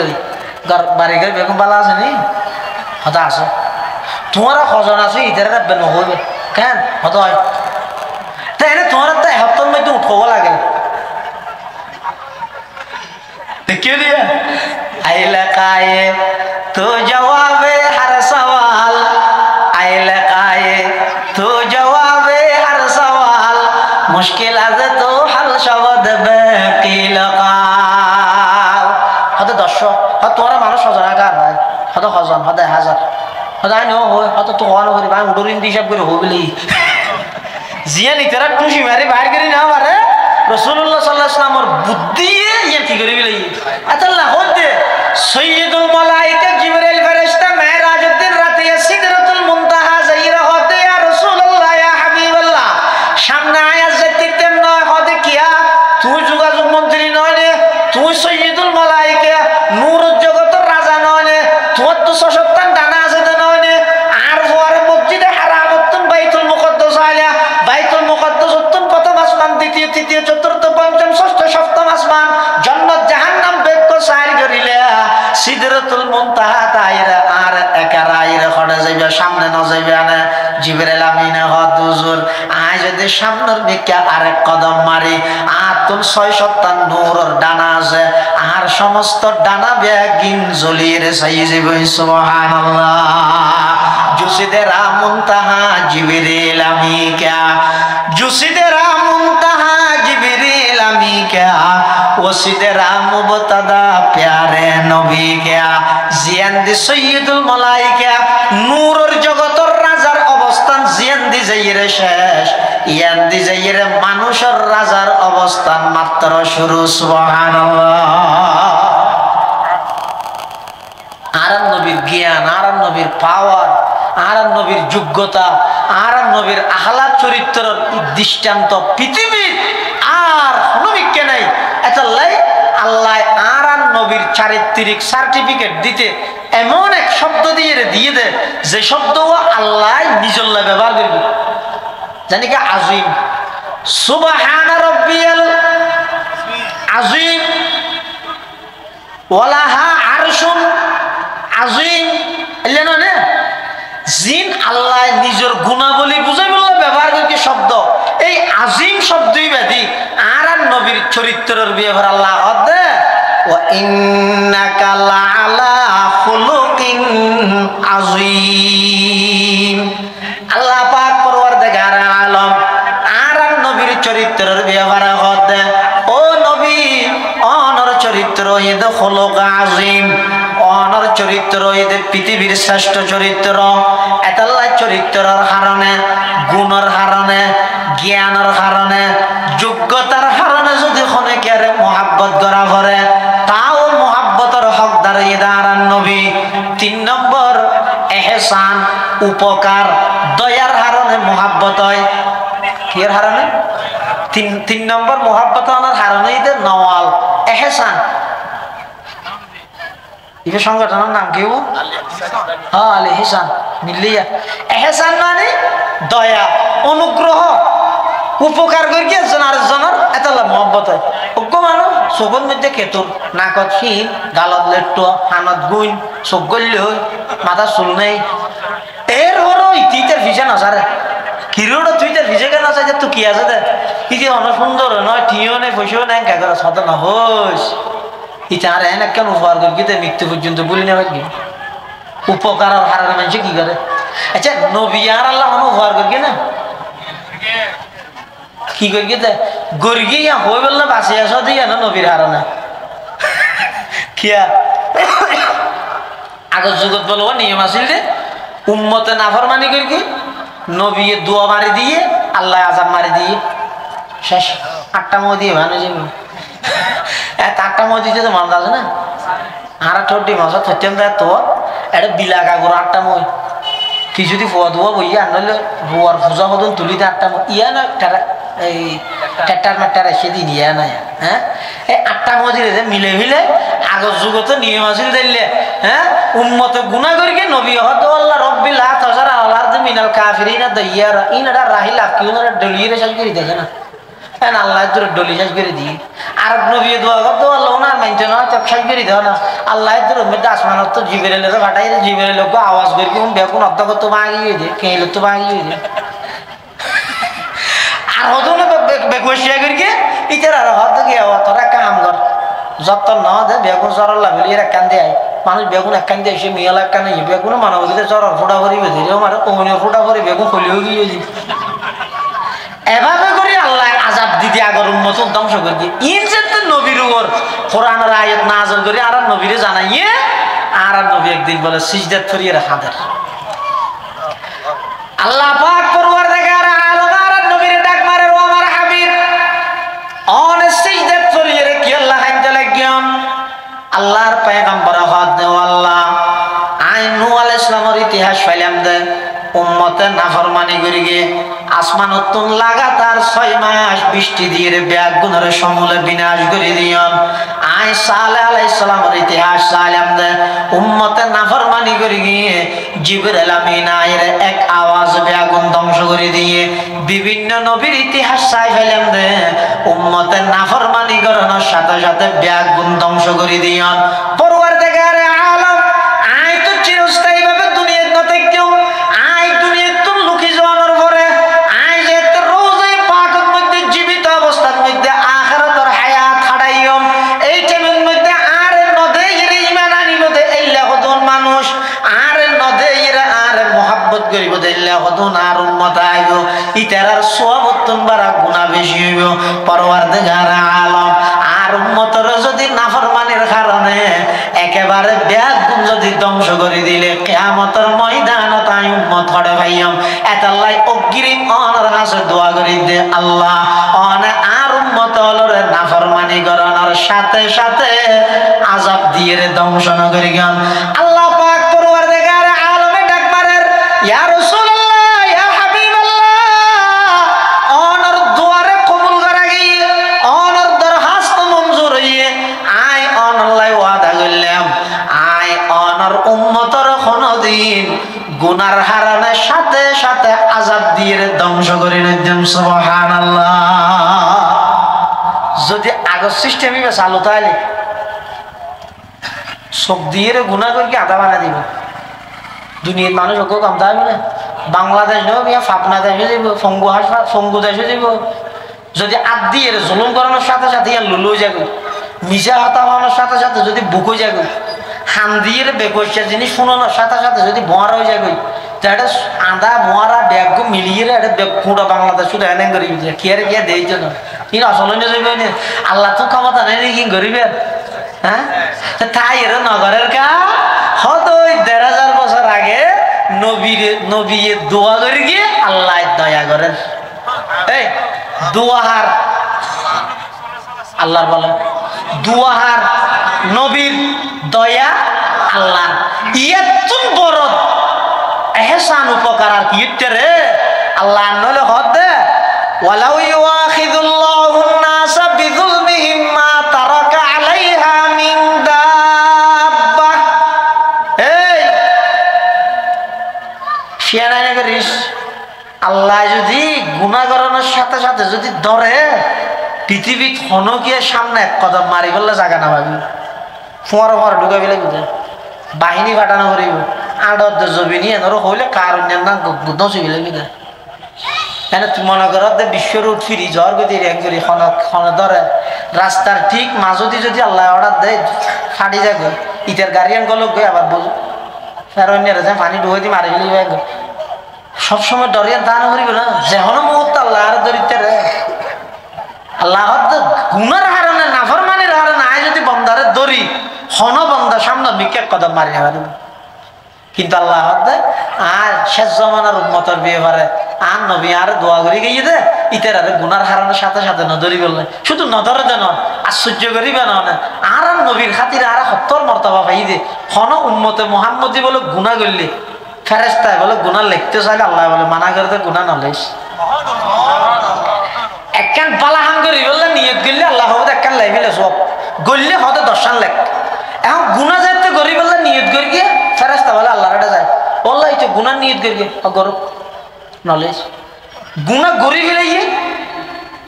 ঘর বাড়ি ঘর বেগম বালা আছে নি হতা আছে তোমারা হজন আছে ইধারে রাখবে না হইবে কেন হত হয় তাই না তোমার তো এহপ্তর মধ্যে উঠবো লাগে দেখিয়ে দিয়ে আইলা কায়ে তো জবাবে হর সওয়াল আইলা কায়ে তো জবাবে হর সওয়াল মুশকিল আছে তো হল শব্দ বাকিল কাল হত 10 হত তোরা মানুষ হজন আকার হয় হত হজন হত হাজার হদাই ন হয় হত তো হওয়া নকরি ভাই উডরিন হিসাব করে হইবলি জিয়া নিতেরা টুসি মারি বাইর করি না পারে রাসূলুল্লাহ সাল্লাল্লাহু আলাইহি ওয়াসাল্লামের বুদ্ধি ইয়া কি করি বলি আতাল্লাহ হতে সাইয়্যিদুল মালায়েকা জিবরাইল ফেরেশতা মেরাজের দিন রাতে সিদরাতুল মুনতাহা যাইরা হতে ইয়া রাসূলুল্লাহ ইয়া হাবিবাল্লাহ সামনে আয়াত যেতে নয় হতে কিয়া তুই যোগাযোগ মন্ত্রী নয় রে তুই সাইয়্যিদুল মালায়েকা নূরুল জগতের রাজা নয় রে তোর তো সশক্তান ডানা আছে দ্বিতীয় তৃতীয় চতুর্থ পঞ্চম ষষ্ঠ সপ্তম আসমান জান্নাত জাহান্নাম বেক সাইর করিলে সিদরাতুল মুনতাহা তাইরা আর একারাইরে খড়ে যাইবে সামনে ন যাইবে না জিবরাইল আমিন হুজুর আজ যদি সামনের দিকে আরেক কদম মারি আর তুল 6 নূরের ডানা আছে আর সমস্ত ডানা বেগিন জ্বলিয়ে চাই যাবে সুবহানাল্লাহ জুসিদেরা মুনতাহা জিবরাইল আমিকা জুসিদেরা মুনতাহা জিবরাইল আমিকা ওসিদেরা মুবতাদা প্যারে নবী কে জিয়ান্দি সাইয়্যিদুল মালায়েকা নূরের জগতের রাজার অবস্থান জিয়ান্দি যাইরে শেষ ইয়ান্দি যাইরে মানুষের রাজার অবস্থান মাত্র শুরু সুবহানাল্লাহ জ্ঞান, আর নবীর পাওয়ার, আর নবীর যোগ্যতা, আর নবীর আহলাদ চরিত্রের দৃষ্টান্ত পৃথিবীর আর কোনো বিজ্ঞান নাই। এতলাই আল্লাহ আর নবীর চারিত্রিক সার্টিফিকেট দিতে এমন এক শব্দ দিয়ে দেয় যে শব্দ আল্লাহ নিজল্লা ব্যবহার করবে, জানি কি আজিম। সুবহানা রাব্বিয়াল আজিম ওয়ালাহা আরশুন আজিম। এলেন না জিন আল্লাহ নিজের গুণাবলী বুঝাই বললে ব্যবহার করে শব্দ, এই আজিম শব্দই ব্যাধি আর নবীর চরিত্রের ব্যবহার আল্লাহ দে ওয়া ইন্নাকা লাআলা খুলুকিন আযীম। আল্লাহ পাক পরওয়ারদিগার আলম আর নবীর চরিত্রের ব্যবহার দে ও নবী অনর চরিত্র এদ খুলুক আযীম, অনর চরিত্র এদ পৃথিবীর শ্রেষ্ঠ চরিত্র। এতাল্লাহ চরিত্রের কারণে, গুণের কারণে, জ্ঞানের কারণে, যোগ্যতার কারণে যদি খনেকের মহাব্বত করা করে তাও মহাব্বতের হকদার ইদারান নবী। 3 নম্বর এহসান, উপকার, দয়ার কারণে মহাব্বত হয়। কির কারণে? 3 নম্বর মহাব্বত হওয়ার কারণে ঈদের নওয়াল এহসান। এই সংগঠনের নাম কি? হ্যাঁ, আল ইহসান মিলিয়া। এহসান মানে দয়া, অনুগ্রহ, উপকার করি একজন আরেকজনের এতলা মহব্বত হয়। অজ্ঞ মানুষ চোখের মধ্যে কেতুর, নাকত শিন, গালত লেট্টো, হানত গুইন, চোখ গল্লি হই, মাথা চুল নেই, এর হরো ইতিহার ভিজে নাচারে কিরোটা তুই তার ভিজে কেন আছে তুই কি আছে দে ইতি অনেক সুন্দর নয়, ঠিও নেই, পয়সাও নেই, কাগজ সত না হইস ইতি আর এনে কেন উপহার করি মৃত্যু পর্যন্ত বলি না কি উপকার আর হারার মানুষ কি করে? আচ্ছা নবী আর আল্লাহ উপহার করি না কি করি গরি গিয়ে হয়ে বললে বাঁচি আস দিয়ে না নবীর হারানা কিয়া আগের যুগত বলবো নিয়ম আসিল যে উম্মতে নাফরমানি করি কি নবী দোয়া মারি দিয়ে আল্লাহ আজাব মারি দিয়ে শেষ। 8টা মো দিয়ে ভালো যাবে 8টা মো দিতে তো মানতে আছে না আর ঠোঁটি মাছ থইতাম দেয় তো এটা বিলাগা করো 8টা মই কি যদি ফোয়া ধোয়া বইয়া আনলে বুয়ার পূজা হদন তুলি 8টা মই ইয়া না এই টেটার মেটার এসে দিন ইয়া না হ্যাঁ এই 8টা মজিরে মিলে মিলে আগের যুগতে নিয়ম আছিল দিলে হ্যাঁ উম্মতে গুনাহ করি কি নবী হদ আল্লাহ রব্বিল লা তাজারা আলার মিনাল কাফিরিনা দাইয়ারা ইনারা রাহিলা কিউনারা ডলিরে শেষ করে দেখে না এন আল্লাহ তোর ডলি শেষ করে দি আর নবী দোয়া করতো আল্লাহ ওনার মানতে না তো শেষ করে দাও না আল্লাহ তোর মধ্যে আসমানত তো জিবরাইলের ফাটাই জিবরাইল লোক আওয়াজ করি কোন বেকুন অর্ধ তো ভাগিয়ে দে কেইল তো ভাগিয়ে দে আর হতো না বেকুশিয়া করি কে ইতার আর হত গিয়া তোরা কাম কর যত না দে বেগুন জ্বর লাগলি এর কান দিয়ে মানুষ বেগুন এক কান দিয়ে এসে মিয়াল এক কান বেগুন মানব দিলে জ্বর ফোটা করিবে ধীরে আমার অমনি ফোটা করে বেগুন খলিও গিয়ে এভাবে করে আল্লাহ আজাব দিদি আগর উন্মত ধ্বংস করে দিয়ে ইনসেন্ট নবীর উপর কোরআনের আয়াত নাযিল করে আর নবীরে জানাইয়ে আর নবী একদিন বলে সিজদাত করিয়ে রাখাদের আল্লাহ পাক পরওয়ারদিগার আলম আর নবীরে ডাক মারে ও আমার হাবিব অন সিজদাত করিয়ে রে কি আল্লাহ হাইতে লাগিয়াম আল্লাহর পয়গম্বর হাত দেও আল্লাহ আই নূহ আলাইহিস সালামের ইতিহাস ফাইলাম দে উম্মতে নাফরমানি করি গে আসমান উত্তম লাগাতার 6 মাস বৃষ্টি দিয়ে ব্যাগ গুণের সমূলে বিনাশ করে দিয়ন আই সালেহ আলাইহিস সালামের ইতিহাস সালাম দে উম্মতে নাফরমানি করি গিয়ে জিবরাইল আমিন আয়ের এক আওয়াজ ব্যাগুন ধ্বংস করে দিয়ে বিভিন্ন নবীর ইতিহাস চাই ফেলাম দে উম্মতে নাফরমানি করানোর সাথে সাথে ব্যাগুন ধ্বংস করে দিয়ন পরওয়ারদিগার আলম আই তো চিরস্থায়ী ভাবে দুনিয়ার নতে কেউ ইতারার সওয়াবতুন বারা গুনাহ বেশি হইব পরওয়ারদিগার আলম আর উম্মতের যদি নাফরমানির কারণে একেবারে ব্যাগুন যদি ধ্বংস করে দিলে কিয়ামতের ময়দানে তাই উম্মত হড়ে ভাইয়াম এতাল্লাই অগ্রিম অনার কাছে দোয়া করি দে আল্লাহ অনে আর উম্মত হলরে নাফরমানি করানোর সাথে সাথে আযাব দিয়ে ধ্বংস না করি গান আল্লাহ পাক পরওয়ারদিগার ধ্বংস করে নিতেন। সুবহানাল্লাহ। যদি আগের সিস্টেমই বেশ আলো তাহলে সব দিয়ে গুণা করে আধা বানা দিব। দুনিয়ার মানুষ ওকে কম থাকবে না। বাংলাদেশ নেব ফাপনা দেশে যাব, ফঙ্গু দেশে যাব। যদি আদ দিয়ে জুলুম করানোর সাথে সাথে ইয়ার লুলো যাবে, মিশা হাতা হওয়ানোর সাথে সাথে যদি বুকো যাবে, হাম দিয়ে বেকসিয়া জিনিস শুনানোর সাথে সাথে যদি বোয়ারা হয়ে যাবে, তাহলে আদা বোয়ারা ব্যাগ মিলিয়ে একটা ব্যাগ পুরা বাংলাদেশ শুধু এনে গরিব দিয়ে কি আর গিয়া দেই জন্য কিন্তু আসলে যাবে না। আল্লাহ তো ক্ষমতা নেই কি গরিবের। হ্যাঁ, তাই এর নগরের কা হয়তো ১,৫০০ বছর আগে নবী দোয়া করে গিয়ে আল্লাহ দয়া করেন। এই দুয়াহার আল্লাহর বলে দুয়াহার নবীর দয়া আল্লাহ এত বড় এহসান উপকার আর কি রে আল্লাহ নলে হদে ওয়ালাউ ইউআখিযুল্লাহুন নাসা বিযুলমিহিম মা তারাকা আলাইহা মিন দাব্বাহ। এই শিয়ানা করিস আল্লাহ যদি গুনাহ করানোর সাথে সাথে যদি ধরে পৃথিবী ক্ষণকে সামনে এক কদম মারি বললে জায়গা না পাবি। ফোয়ার ফোয়ার ঢুকাবি লাগবে, বাহিনী পাঠানো করিব আড়ত জবি নিয়ে ধরো হইলে কার অন্যান্য দশবি লাগবি না। কেন তুই মনে কর বিশ্ব রোড ফিরি ঝড় গতি রেং করি ক্ষণে ধরে রাস্তার ঠিক মাঝদি যদি আল্লাহ অর্ডার দেয় ফাটি যাবে ইটার গাড়ি আঙ্গল গিয়ে আবার বুঝ ফের অন্যরা যে পানি ঢুকে দিয়ে মারি ফেলি সবসময় ডরিয়া দান করিব না। যেন মুহূর্ত আল্লাহ আর দরিদ্রে আল্লাহ গুনার হারণে নাফরমানির হারণে আয় যদি বন্দারে দরি হন বন্দা সামনে মিকে কদম মারি নেওয়া দেব। কিন্তু আল্লাহ আর শেষ জমানার উম্মতের বিয়ে পারে আর নবী আর দোয়া করে গিয়ে দে ইতার আর গুনার হারানোর সাথে সাথে নদরি বললে শুধু নদরে দেন আশ্চর্য করিবে না আর নবীর খাতিরে আর ৭০ মর্তবা পাই দে হন উম্মতে মোহাম্মদি বলে গুণা করলে ফেরেস্তায় বলে গুণা লিখতে চাইলে আল্লাহ বলে মানা করতে গুণা নলেস একখান পালাহান করি বললে নিয়ত গেলে আল্লাহ হবে একখান লাই ফেলে সব গললে হতে ১০ লেখ। এখন গুণা যাইতে করি বললে নিয়ত করি গিয়ে ফেরেস্তা বলে আল্লাহ এটা যায় বললো এই তো গুণার নিয়ত করি গিয়ে গরু নলেজ গুণা গড়ি ফেলে গিয়ে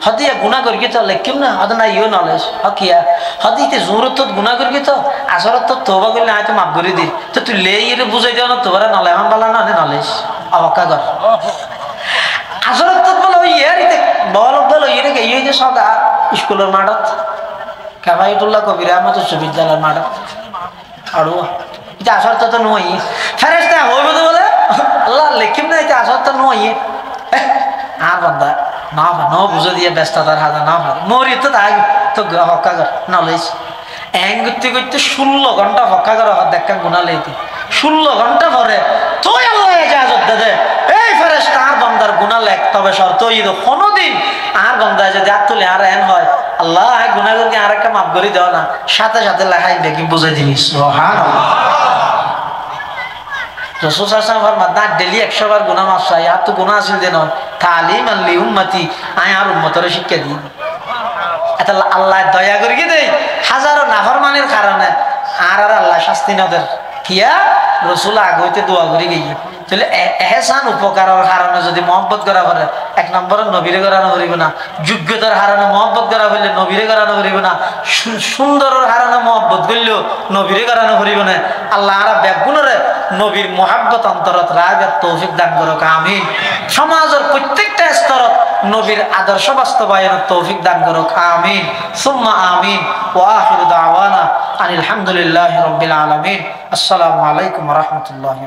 হতে গুণা করি তো লেখিম না হতে না ইও নলেজ হকিয়া হতে ইতে জোরত গুণা করি তো আসরত তো তোবা করলে হয়তো মাফ করে দি তো তুই লে ইয়ে বুঝাই দেও না তোরা নলে এখন বলা না নলেজ অবকা কর আসরত বলো ইয়ার ইতে বল বলো ইয়ে রেখে ইয়ে যে সদা স্কুলের মাঠত কাবাইতুল্লাহ কবির আহমদ বিশ্ববিদ্যালয়ের মাঠত আর এটা আসর তো নয় ফেরেস্তা হইব তো বলে আল্লাহ লেখিম না এটা আসর তো নয় আর বান্দা না ন বুঝে দিয়ে ব্যস্ততার হাজা না মরি তো তাই তো হক্কা কর নলেজ এং করতে করতে 16 ঘন্টা হক্কা কর দেখা গুণা লেতে 16 ঘন্টা পরে তুই আল্লাহ এজাজত দে এই ফেরেশতা আর বান্দার গুনাহ লেখ তবে শর্ত ইদ কোনদিন আর বান্দা যদি হাত তুলে আর এন হয় আল্লাহ গুনাহ করে আর একটা মাফ করে দাও না সাথে সাথে লেখাই দেখি বুঝাই দিবি সুবহানাল্লাহ। রাসূল সাল্লাল্লাহু আলাইহি ওয়াসাল্লাম ফরমাতে ডেইলি 100 বার গুনাহ মাফ চাই আর তো গুনাহ আসিল দেন তালিম আল্লি উম্মতি আয় আর উম্মতের শিক্ষা দিই এটা আল্লাহ দয়া করে কি দেই হাজারো নাফরমানের কারণে আর আল্লাহ শাস্তি না দেন কিয়া রাসূল আগইতে দোয়া করে গিয়ে তাহলে এহসান উপকারের কারণে যদি মহব্বত করা পারে ১ নম্বরে নবীরে করানো করিব না, যোগ্যতার কারণে মহব্বত করা হইলে নবীরে করানো করিব না, সুন্দরের কারণে মহব্বত করলেও নবীরে করানো করিব না। আল্লাহ আর ব্যাগুণরে নবীর মহব্বত অন্তরত রাখবার তৌফিক দান করুক আমিন। সমাজের প্রত্যেকটা স্তরত নবীর আদর্শ বাস্তবায়নের তৌফিক দান করুক আমিন সুম্মা আমিন। ওয়া আখিরু দাওয়ানা আনিল হামদুলিল্লাহি রাব্বিল আলামিন। আসসালামু আলাইকুম ওয়া রাহমাতুল্লাহি।